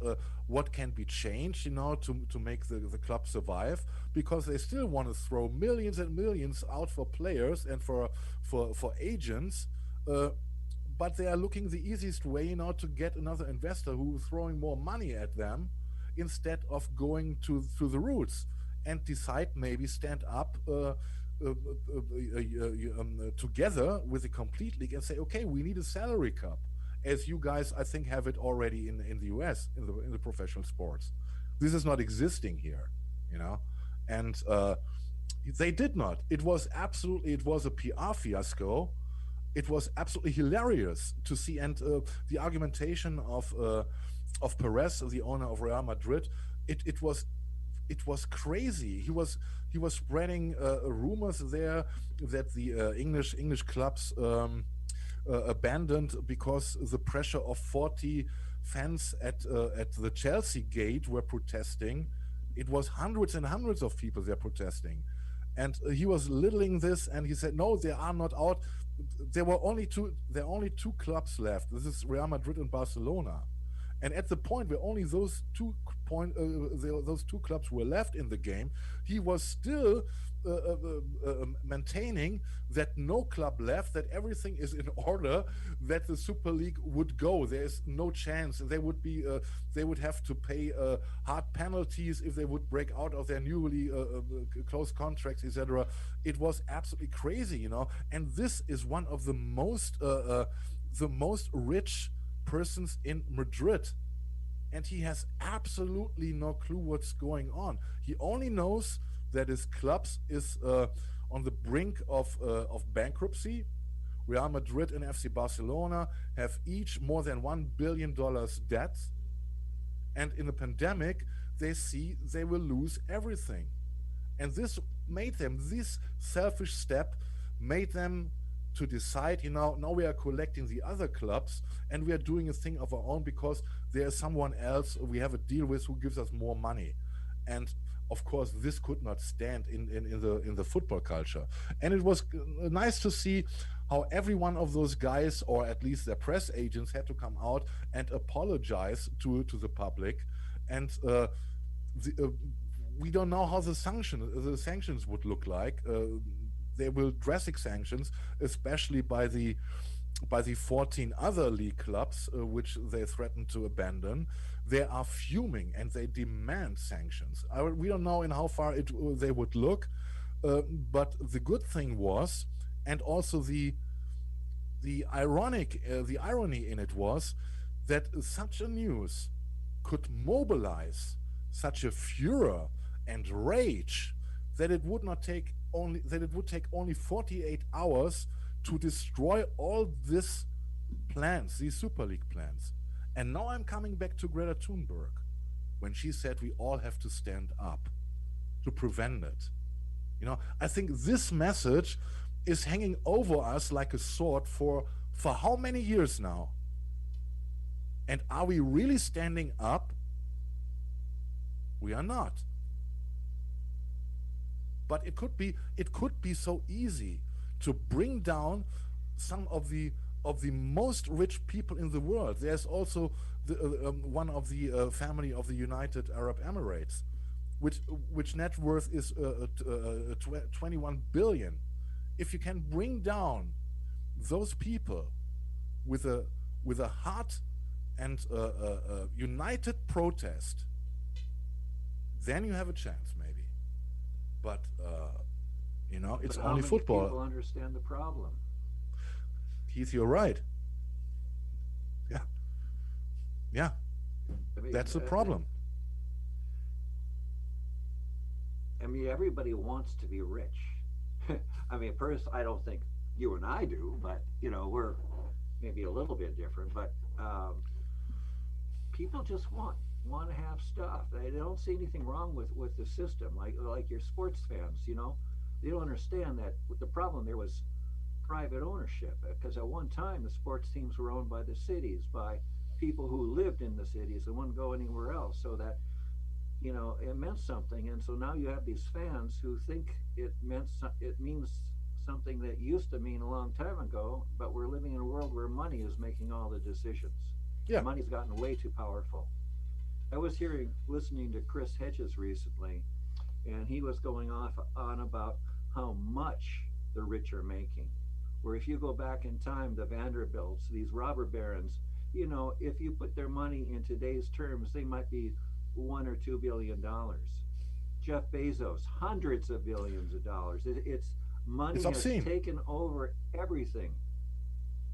what can be changed, to make the club survive, because they still want to throw millions and millions out for players and for agents. but they are looking the easiest way now to get another investor who is throwing more money at them instead of going to the roots and decide, maybe stand up together with the complete league and say, okay, we need a salary cap, as you guys I think have it already in the US in the professional sports. This is not existing here, you know, and they did not. It was a PR fiasco. It was absolutely hilarious to see, and the argumentation of Perez, the owner of Real Madrid, it was crazy. He was spreading rumors there that the English clubs abandoned because the pressure of 40 fans at the Chelsea gate were protesting. It was hundreds and hundreds of people there protesting, and he was littling this, and he said, no, they are not out. There are only two clubs left. This is Real Madrid and Barcelona. And at the point where only those two clubs were left in the game, he was still maintaining that no club left, that everything is in order, that the Super League would go. There is no chance. They would have to pay hard penalties if they would break out of their newly closed contracts, etc. It was absolutely crazy, you know. And this is one of the most rich persons in Madrid, and he has absolutely no clue what's going on. He only knows that his clubs is on the brink of bankruptcy. Real Madrid and FC Barcelona have each more than $1 billion debt, and in the pandemic they see they will lose everything, and this selfish step made them to decide, you know, now we are collecting the other clubs and we are doing a thing of our own because there is someone else we have a deal with who gives us more money. And of course this could not stand in the football culture. And it was nice to see how every one of those guys, or at least their press agents, had to come out and apologize to the public. And we don't know how the sanctions would look like. There will drastic sanctions, especially by the 14 other league clubs, which they threatened to abandon. They are fuming and they demand sanctions. We don't know in how far they would look, but the good thing was, and also the irony in it was, that such a news could mobilize such a furor and rage that it would take only 48 hours to destroy all these plans, these Super League plans. And now I'm coming back to Greta Thunberg, when she said we all have to stand up to prevent it. You know, I think this message is hanging over us like a sword for how many years now? And are we really standing up? We are not. But it could be so easy to bring down some of the most rich people in the world. There's also one of the family of the United Arab Emirates, which net worth is 21 billion. If you can bring down those people with a heart and united protest, then you have a chance, maybe. But you know, it's only football. People understand the problem. Keith, you're right. Yeah. I mean, that's the problem. I mean, everybody wants to be rich. I mean, first, I don't think you and I do, but you know, we're maybe a little bit different. But people just want to have stuff. They don't see anything wrong with the system. Like your sports fans, you know, they don't understand that the problem there was private ownership, because at one time the sports teams were owned by the cities, by people who lived in the cities and wouldn't go anywhere else, so that, you know, it meant something. And so now you have these fans who think it means something that used to mean a long time ago, but we're living in a world where money is making all the decisions. Yeah. Money's gotten way too powerful. I was listening to Chris Hedges recently, and he was going on about how much the rich are making. where if you go back in time, the Vanderbilts, these robber barons, if you put their money in today's terms, they might be $1 or $2 billion. Jeff Bezos, hundreds of billions of dollars. It's money has taken over everything,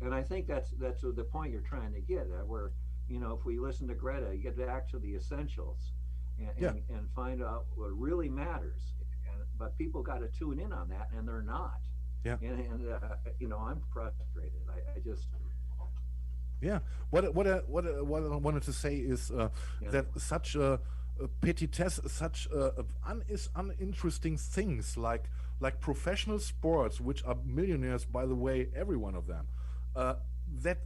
and I think that's the point you're trying to get at. Where if we listen to Greta, you get back to the essentials, and find out what really matters. But people got to tune in on that, and they're not. Yeah. And I'm frustrated. I just. Yeah. What I wanted to say is that such a petitesse, such uninteresting things like professional sports, which are millionaires, by the way, every one of them, that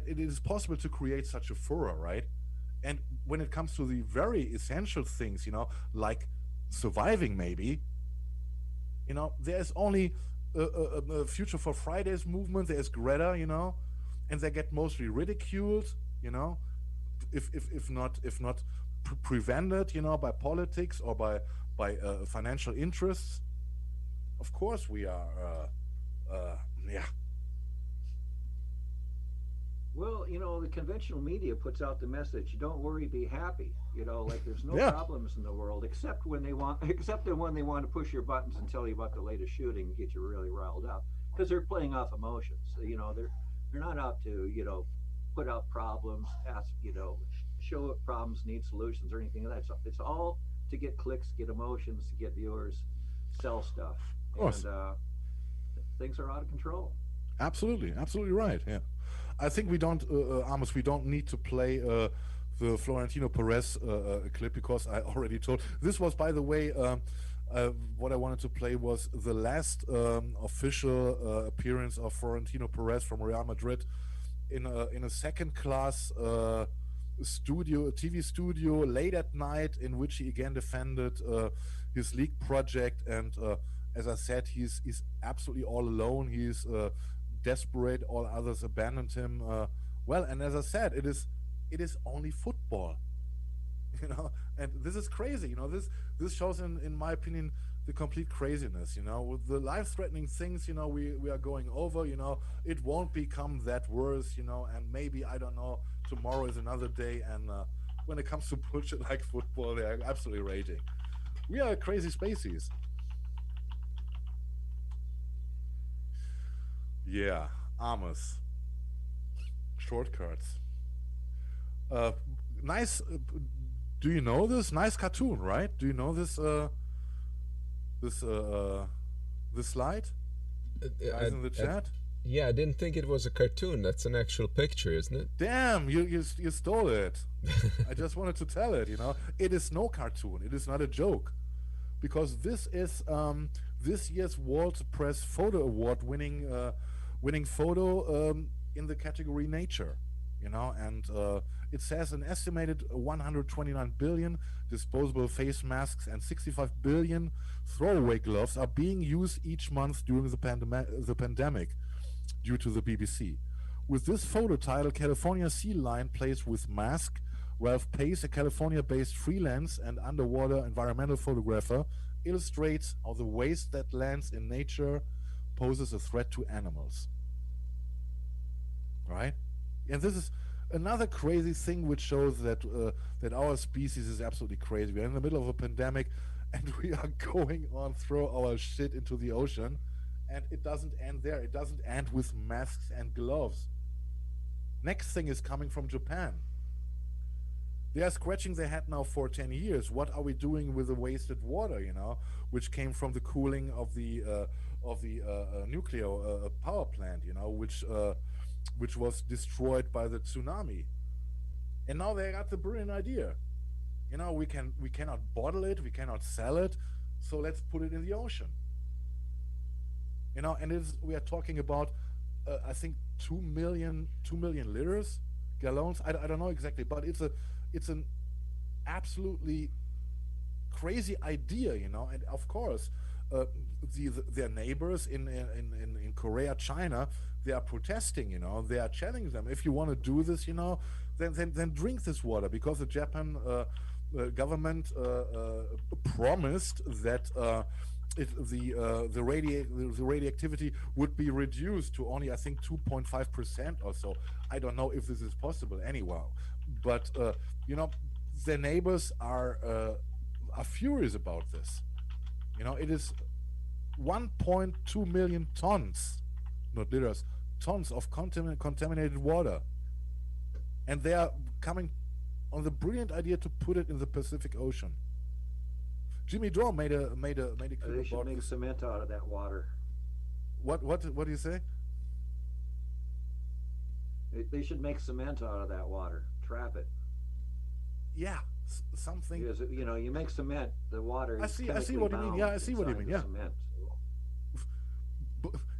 it is possible to create such a furor, right? And when it comes to the very essential things, like surviving, maybe, there's only a Future for Fridays movement. There's Greta, and they get mostly ridiculed, if not prevented, by politics or by financial interests. Of course, we are. Well, the conventional media puts out the message, don't worry, be happy. Like there's no problems in the world except when they want to push your buttons and tell you about the latest shooting and get you really riled up, because they're playing off emotions. They're not out to, put out problems, ask, show what problems need solutions or anything like that. It's all to get clicks, get emotions, to get viewers, sell stuff. Of course. And things are out of control. Absolutely right. Yeah. I think we don't, Amos, we don't need to play the Florentino Perez clip, because I already told. This was, by the way, what I wanted to play was the last official appearance of Florentino Perez from Real Madrid in a second-class TV studio late at night, in which he again defended his league project. And as I said, he's absolutely all alone. He's desperate. All others abandoned him. And as I said, it is only football, and this is crazy. This shows, in my opinion, the complete craziness. With the life-threatening things, we are going over. It won't become that worse. And maybe, I don't know, tomorrow is another day. And when it comes to bullshit like football, they are absolutely raging. We are a crazy species. Yeah, Amos. Shortcuts. Nice. Do you know this? Nice cartoon, right? Do you know this? This slide? Guys in the chat. Yeah, I didn't think it was a cartoon. That's an actual picture, isn't it? Damn, you stole it. I just wanted to tell it. It is no cartoon. It is not a joke, because this is this year's World Press Photo Award winning photo in the category nature. And it says an estimated 129 billion disposable face masks and 65 billion throwaway gloves are being used each month during the pandemic, due to the BBC. With this photo title, California Sea Lion plays with mask, Ralph Pace, a California-based freelance and underwater environmental photographer, illustrates how the waste that lands in nature poses a threat to animals. Right? And this is another crazy thing which shows that that our species is absolutely crazy. We're in the middle of a pandemic, and we are going on throw our shit into the ocean, and it doesn't end there. It doesn't end with masks and gloves. Next thing is coming from Japan. They are scratching their head now for 10 years. What are we doing with the wasted water, which came from the cooling of the nuclear power plant, which was destroyed by the tsunami. And now they got the brilliant idea. We cannot bottle it, we cannot sell it, so let's put it in the ocean. And we are talking about I think 2 million liters, gallons. I don't know exactly, but it's an absolutely crazy idea, And of course, their neighbors in Korea, China, they are protesting. They are challenging them. If you want to do this, then drink this water, because the Japan government promised that the radioactivity would be reduced to only, I think, 2.5% or so. I don't know if this is possible anywhere, but their neighbors are furious about this. It is 1.2 million tons, not liters, tons of contaminated water, and they are coming on the brilliant idea to put it in the Pacific Ocean. Jimmy Dore made a clip They should about make this. cement out of that water. What do you say? They should make cement out of that water. Trap it. Yeah, something. Because, you make cement, the water. I see what you mean. Yeah, I see what you mean. Yeah. Cement.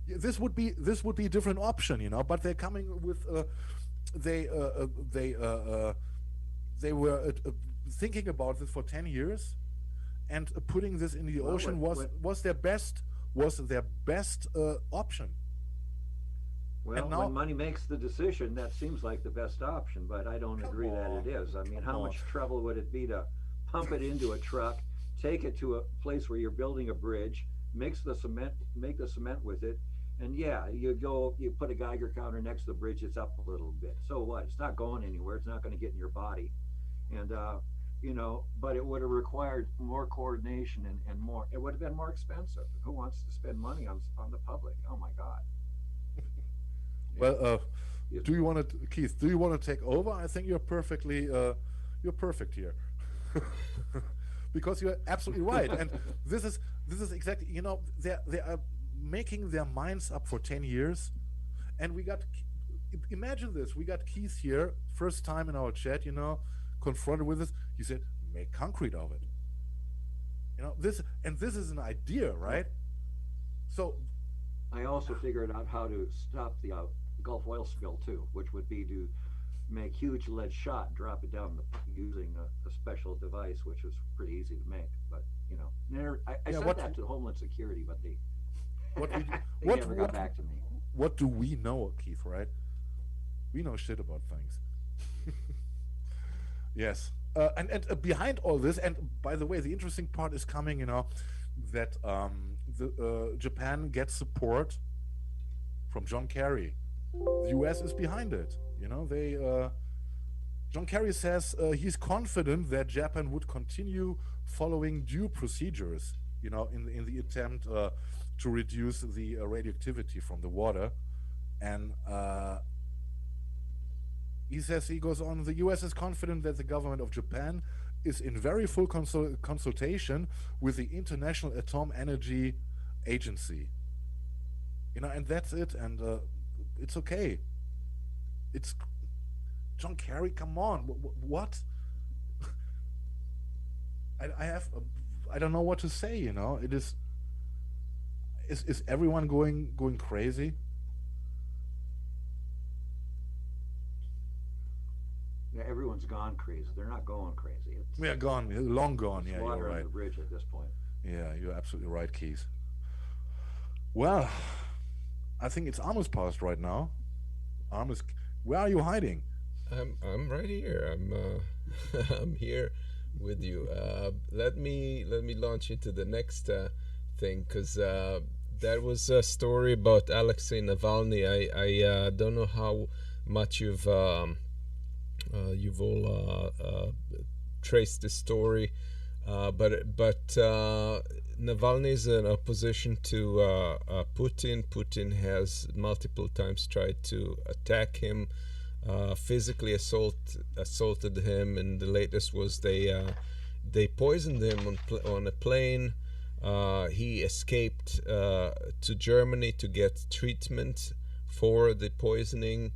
This would be a different option, but they're coming with they were thinking about this for 10 years, and putting this in the ocean was their best option. Well, now, when money makes the decision, that seems like the best option, but I don't agree that it is. I mean, how much trouble would it be to pump it into a truck, take it to a place where you're building a bridge, make the cement with it, and you put a Geiger counter next to the bridge, it's up a little bit. So what? It's not going anywhere. It's not going to get in your body. And, but it would have required more coordination and more. It would have been more expensive. Who wants to spend money on the public? Oh, my God. Well, do you want to, Keith? Do you want to take over? I think you're perfect here, because you're absolutely right. And this is exactly, they are making their minds up for 10 years, and imagine this. We got Keith here, first time in our chat, confronted with this. He said, "Make concrete of it." This is an idea, right? So I also figured out how to stop the Gulf oil spill too, which would be to make huge lead shot, drop it down using a special device, which was pretty easy to make. But I said that to Homeland Security, but they never got back to me. What do we know, Keith? Right? We know shit about things. Yes, and behind all this, and by the way, the interesting part is coming. That Japan gets support from John Kerry. The U.S. is behind it. John Kerry says he's confident that Japan would continue following due procedures, in the attempt to reduce the radioactivity from the water. And he goes on, the U.S. is confident that the government of Japan is in very full consultation with the International Atomic Energy Agency. And that's it. And it's okay. It's John Kerry. Come on, what? I don't know what to say. It is. Is everyone going crazy? Yeah, everyone's gone crazy. They're not going crazy. We're gone, long gone. Yeah, water you're right. On the bridge at this point. Yeah, you're absolutely right, Keith. Well, I think it's almost past right now. Amos, where are you hiding? I'm right here. I'm here with you. Let me launch into the next thing, because that was a story about Alexei Navalny. I don't know how much you've all traced the story, but Navalny is in opposition to Putin. Putin has multiple times tried to attack him, physically assaulted him, and the latest was they poisoned him on a plane. He escaped to Germany to get treatment for the poisoning,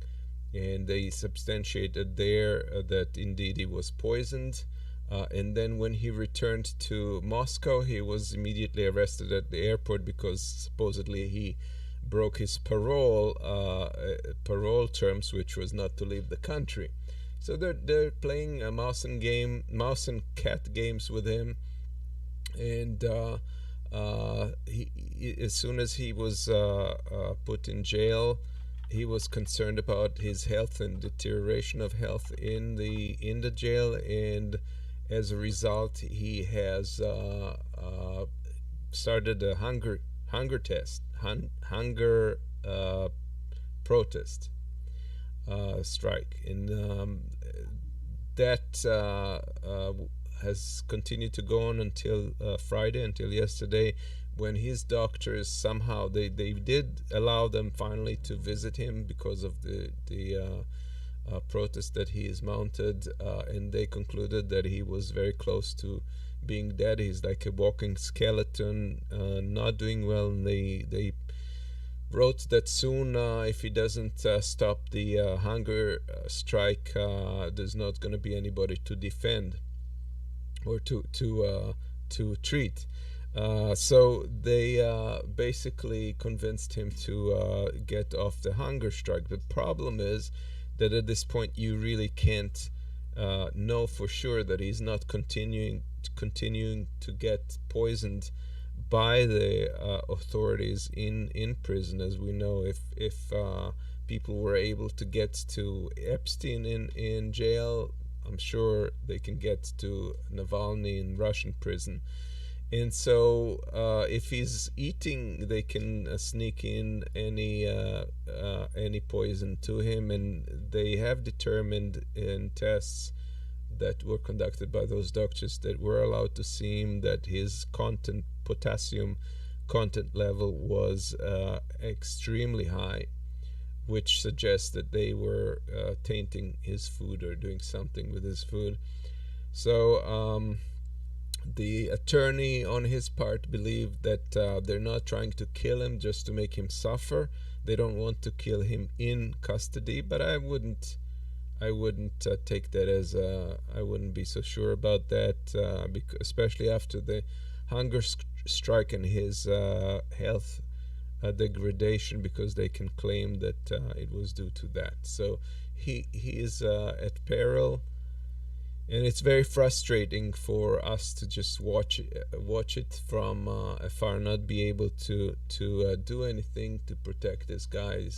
and they substantiated there that indeed he was poisoned. And then when he returned to Moscow, he was immediately arrested at the airport because supposedly he broke his parole terms, which was not to leave the country. So they're playing a mouse and cat games with him. And as soon as he was put in jail, he was concerned about his health and deterioration of health in the jail, and as a result, he has started a hunger protest strike, and that has continued to go on until Friday, until yesterday, when his doctors somehow they did allow them finally to visit him because of the protest that he has mounted, and they concluded that he was very close to being dead. He's like a walking skeleton, not doing well, and they wrote that soon, if he doesn't stop the hunger strike, there's not going to be anybody to defend or to treat. So they basically convinced him to get off the hunger strike. The problem is that at this point you really can't know for sure that he's not continuing to get poisoned by the authorities in prison. As we know, if people were able to get to Epstein in jail, I'm sure they can get to Navalny in Russian prison. And so if he's eating, they can sneak in any poison to him, and they have determined in tests that were conducted by those doctors that were allowed to see him that his potassium content level was extremely high, which suggests that they were tainting his food or doing something with his food. So the attorney on his part believed that they're not trying to kill him just to make him suffer. They don't want to kill him in custody, but I wouldn't take that as I wouldn't be so sure about that, especially after the hunger strike and his health degradation, because they can claim that it was due to that. So he is at peril, and it's very frustrating for us to just watch it from afar, not be able to do anything to protect this guy.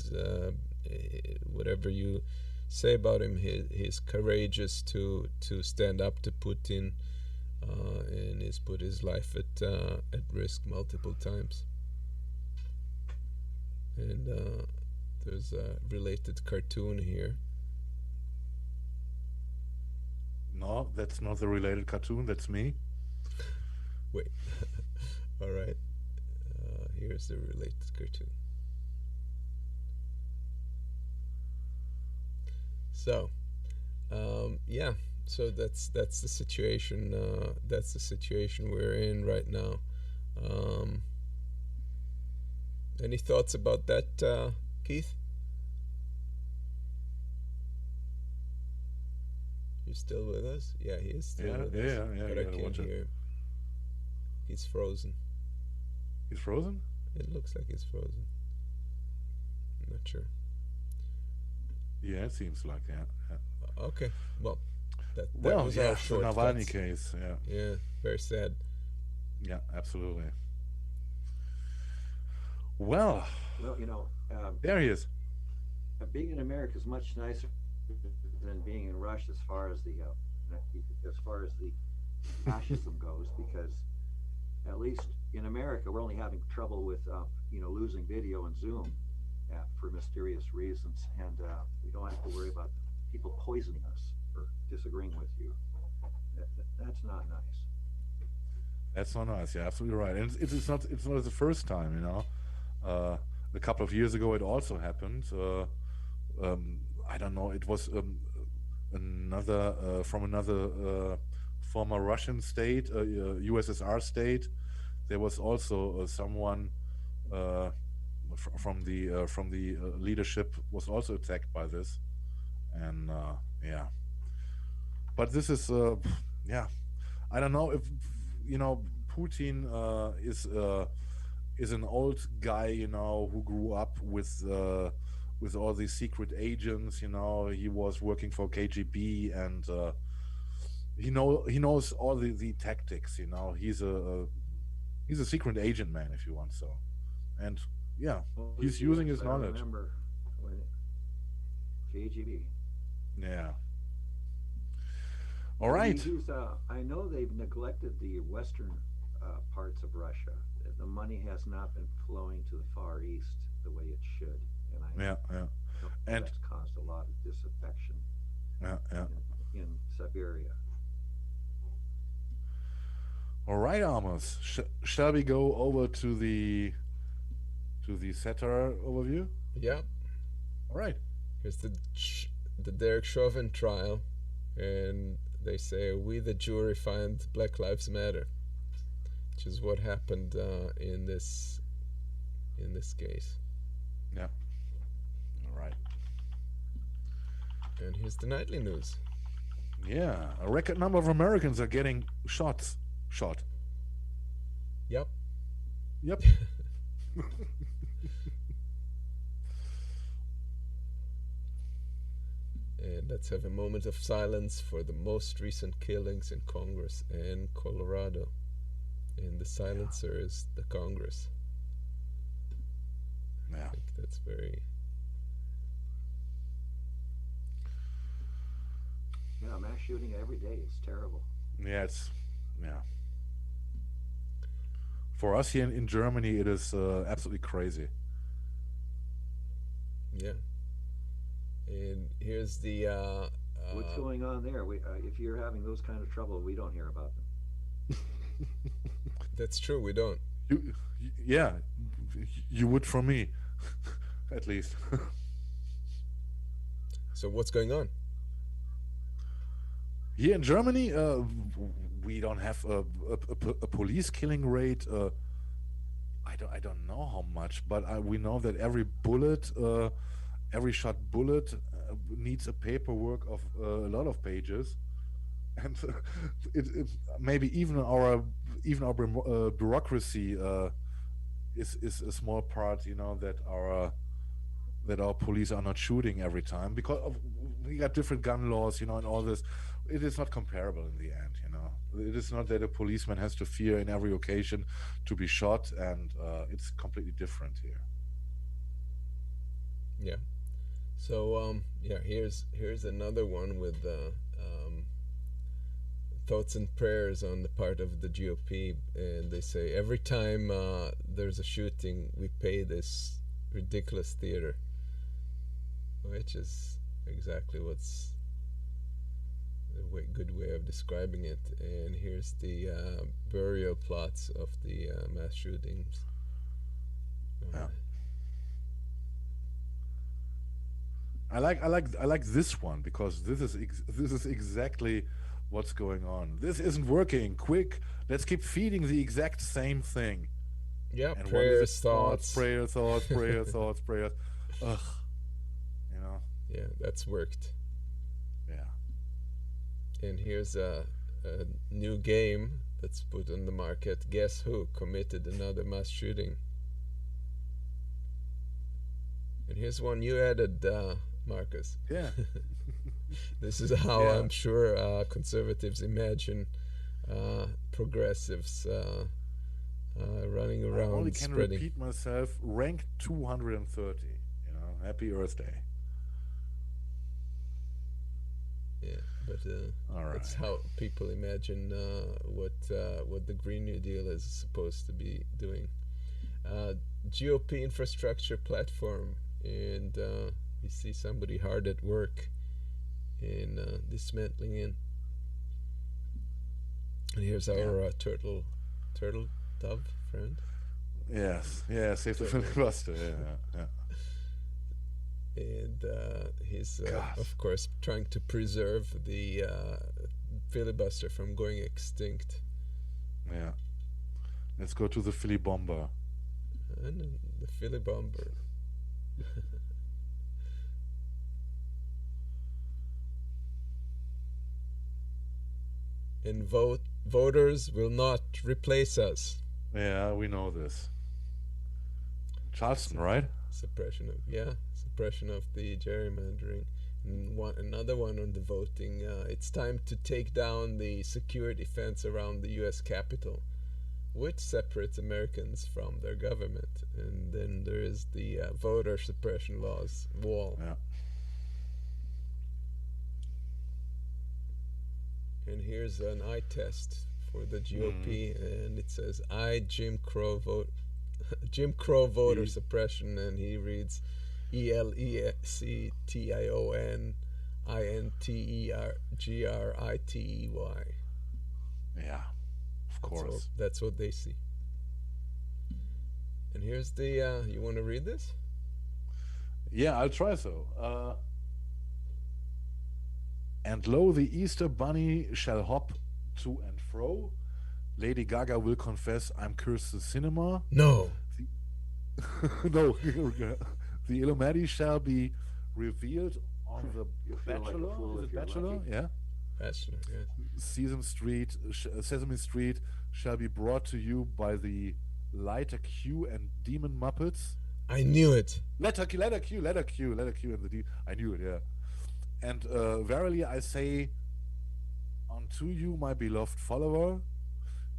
Whatever you say about him, he's courageous to stand up to Putin, and he's put his life at risk multiple times. And there's a related cartoon here. No, that's not the related cartoon. That's me. Wait. All right. Here's the related cartoon. So, yeah. So that's the situation. That's the situation we're in right now. Any thoughts about that, Keith? You still with us? Yeah, he is still with us. Yeah. But I can't hear him. He's frozen. He's frozen? It looks like he's frozen. I'm not sure. Yeah, it seems like that. Okay, well, that was yeah, our short the Navalny thoughts. case. Yeah, very sad. Yeah, absolutely. Well, there he is. Being in America is much nicer than being in Russia as far as the fascism goes, because at least in America we're only having trouble with losing video and Zoom for mysterious reasons, and we don't have to worry about people poisoning us or disagreeing with you. That's not nice. That's not nice. Yeah, absolutely right. And it's not the first time. A couple of years ago it also happened. I don't know. It was another from another former Russian state, USSR state. There was also someone from the leadership was also attacked by this, and yeah. But this is I don't know if Putin is an old guy who grew up with all these secret agents. He was working for KGB, and he knows all the tactics. He's a secret agent man, if you want so, and he's using his knowledge. Remember when KGB. Yeah. All right. I know they've neglected the Western parts of Russia. The money has not been flowing to the Far East the way it should, and Yeah, and that's caused a lot of disaffection in Siberia. All right, Amos. Shall we go over to the Satire overview? Yeah. All right. Here's the Derek Chauvin trial, and they say we the jury find Black Lives Matter, which is what happened in this case. Yeah. All right. And here's the nightly news. Yeah, a record number of Americans are getting shot. Yep. And let's have a moment of silence for the most recent killings in Congress and Colorado. And the silencer is the Congress. Yeah. I think that's very... Yeah, mass shooting every day is terrible. Yeah, for us here in Germany, it is absolutely crazy. Yeah. And here's the... What's going on there? If you're having those kind of trouble, we don't hear about them. That's true, we don't. You would from me, at least. So what's going on? Here in Germany, we don't have a police killing rate. I don't know how much, but we know that every shot bullet needs a paperwork of a lot of pages, and it maybe even our bureaucracy is a small part. That our police are not shooting every time because we got different gun laws, and all this. It is not comparable in the end, It is not that a policeman has to fear in every occasion to be shot, and it's completely different here. Yeah. So here's another one with thoughts and prayers on the part of the GOP, and they say every time there's a shooting, we pay this ridiculous theater, which is exactly what's a good way of describing it. And here's the burial plots of the mass shootings. I like this one because this is exactly what's going on. This isn't working. Quick, let's keep feeding the exact same thing. Yeah, and prayers, thoughts. Prayer thoughts. Ugh. Yeah, that's worked. Yeah. And here's a new game that's put on the market. Guess who committed another mass shooting? And here's one you added, Marcus. Yeah. This is how I'm sure conservatives imagine progressives running around. I only can spreading. repeat myself. Rank 230. Happy Earth Day. Yeah, but all right. That's how people imagine what the Green New Deal is supposed to be doing. GOP infrastructure platform, and we see somebody hard at work in dismantling it. And here's our turtle dove friend. Yes, save the filibuster. Yeah. And he's of course trying to preserve the filibuster from going extinct. Yeah. Let's go to the Philly Bomber. And the Philly Bomber. And voters will not replace us. Yeah, we know this. Charleston, right? Suppression of the gerrymandering. And another one on the voting. It's time to take down the security fence around the U.S. Capitol, which separates Americans from their government. And then there is the voter suppression laws wall. Yeah. And here's an eye test for the GOP, and it says Jim Crow voter suppression, and he reads ELECTIONINTERGRITEY. Yeah, of course. That's what they see. And here's the, you want to read this? Yeah, I'll try so. And lo, the Easter bunny shall hop to and fro. Lady Gaga will confess, I'm cursed the cinema. No. No. The Illuminati shall be revealed on the Bachelor. Like Is it Bachelor? lucky. Yeah. Bachelor, yes. Sesame Street shall be brought to you by the Lighter Q and Demon Muppets. I knew it. Letter Q, and the D. I knew it, yeah. And verily I say unto you, my beloved follower,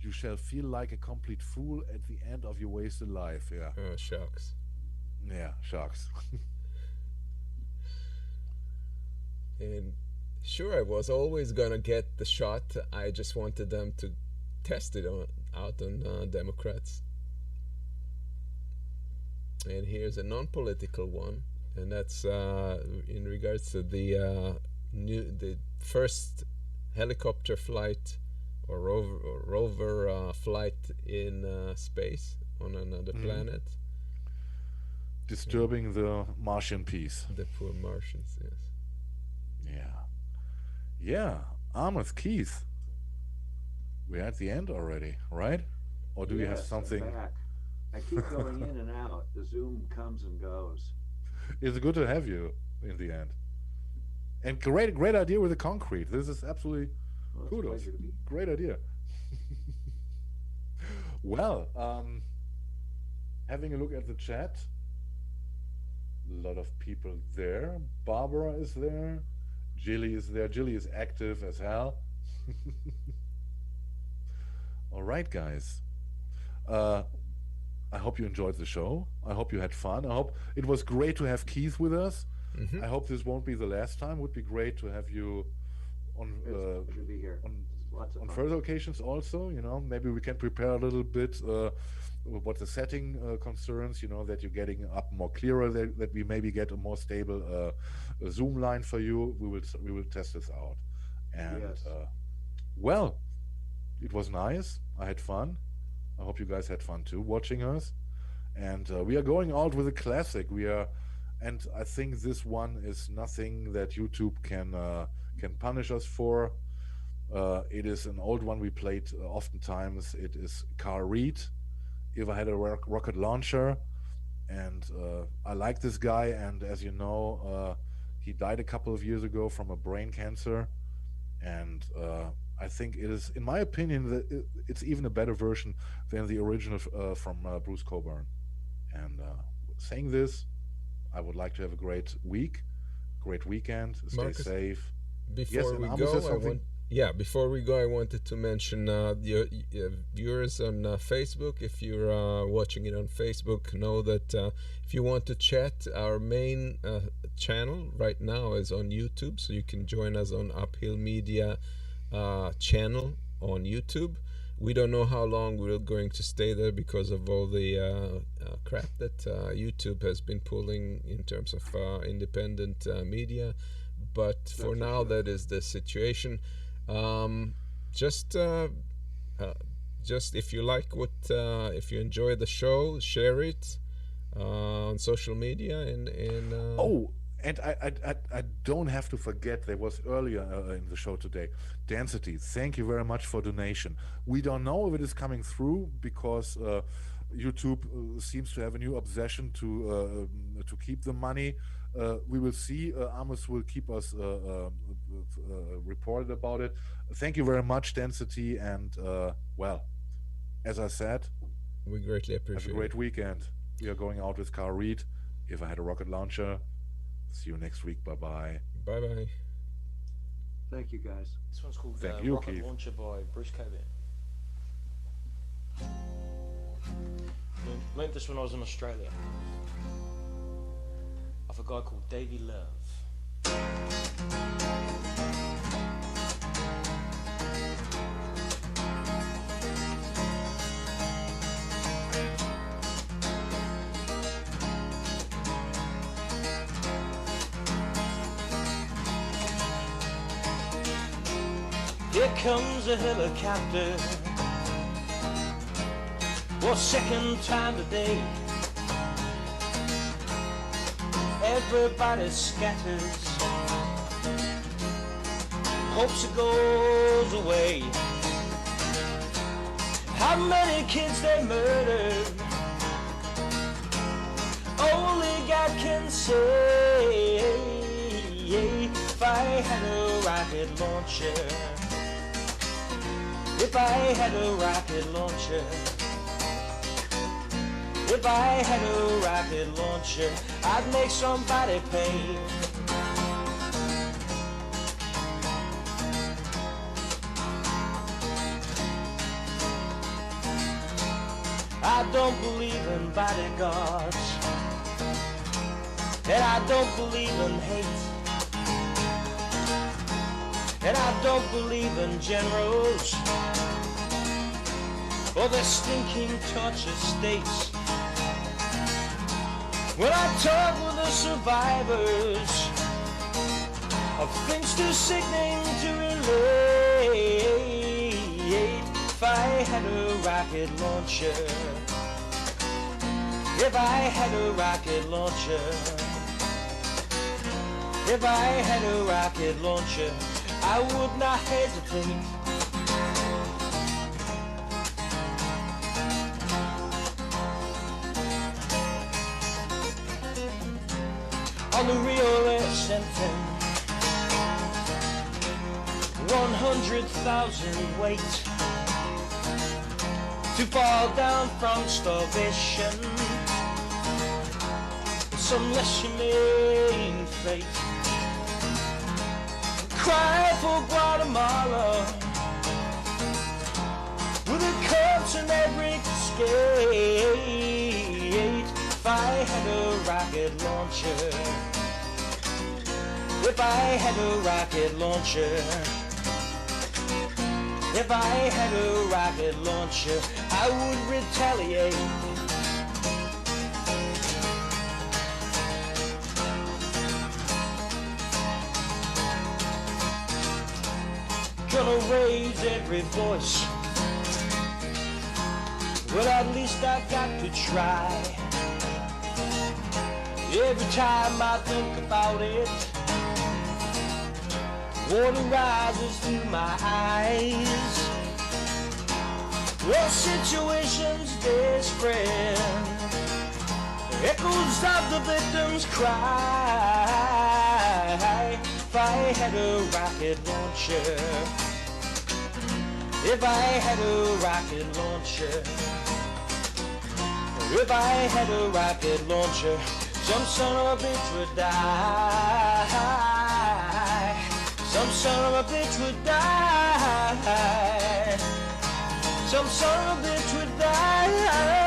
you shall feel like a complete fool at the end of your wasted life. Yeah. Oh, shucks. Yeah, shucks. And sure, I was always gonna get the shot. I just wanted them to test it out on Democrats. And here's a non-political one, and that's in regards to the first helicopter flight or rover flight in space on another planet. Disturbing the Martian peace. The poor Martians, yes. Yeah. Amos, Keith. We're at the end already, right? Or do you have something? I'm back. I keep going in and out. The Zoom comes and goes. It's good to have you in the end. And great idea with the concrete. This is absolutely kudos. Great idea. Well, having a look at the chat. A lot of people there. Barbara is there. Jilly is there. Jilly is active as hell. All right, guys. I hope you enjoyed the show. I hope you had fun. I hope it was great to have Keith with us. I hope this won't be the last time. It would be great to have you on be here. on further occasions also. You know, maybe we can prepare a little bit what the setting concerns. You know, that you're getting up more clearer. That we maybe get a more stable Zoom line for you. We will test this out. And Yes. Well, it was nice. I had fun. I hope you guys had fun too watching us. And we are going out with a classic. And I think this one is nothing that YouTube can punish us for. It is an old one we played oftentimes. It is Carl Reed, If I Had a Rocket Launcher. And I like this guy. And as you know, he died a couple of years ago from a brain cancer. And I think it is, in my opinion, that it's even a better version than the original from Bruce Cockburn. And saying this, I would like to have a great week, great weekend. Stay Marcus, safe. Before we go, before we go, I wanted to mention your viewers on Facebook. If you're watching it on Facebook, know that if you want to chat, our main channel right now is on YouTube, so you can join us on Uphill Media channel on YouTube. We don't know how long we're going to stay there because of all the crap that YouTube has been pulling in terms of independent media. But for now, that is the situation. Just if you like if you enjoy the show, share it on social media and And I don't have to forget, there was earlier in the show today, Density. Thank you very much for donation. We don't know if it is coming through because YouTube seems to have a new obsession to keep the money. We will see. Amos will keep us reported about it. Thank you very much, Density. And well, as I said, we greatly appreciate it. Have a great weekend. We are going out with Carl Reed, If I Had a Rocket Launcher. See you next week. Bye-bye. Bye-bye. Thank you, guys. This one's called Thank you, Rocket Keith. Launcher by Bruce Chavin. Learned this when I was in Australia. Off a guy called Davey Love. Here comes a helicopter. For second time today, everybody scatters, hopes it goes away. How many kids they murdered, only God can say. If I had a rocket launcher, if I had a rocket launcher, if I had a rocket launcher, I'd make somebody pay. I don't believe in bodyguards, and I don't believe in hate, and I don't believe in generals or their stinking torture states. When I talk with the survivors of things too sickening to relate, if I had a rocket launcher, if I had a rocket launcher, if I had a rocket launcher, I would not hesitate. On the Rio Ascension, 100,000 wait to fall down from starvation, some less humane fate. Cry for Guatemala, with a corpse in every cascade. If I had a rocket launcher, if I had a rocket launcher, if I had a rocket launcher, I would retaliate. Gonna raise every voice, well, at least I've got to try. Every time I think about it, water rises to my eyes. Well, situation's desperate, echoes of the victim's cry. If I had a rocket launcher, if I had a rocket launcher, if I had a rocket launcher, some son of a bitch would die. Some son of a bitch would die. Some son of a bitch would die.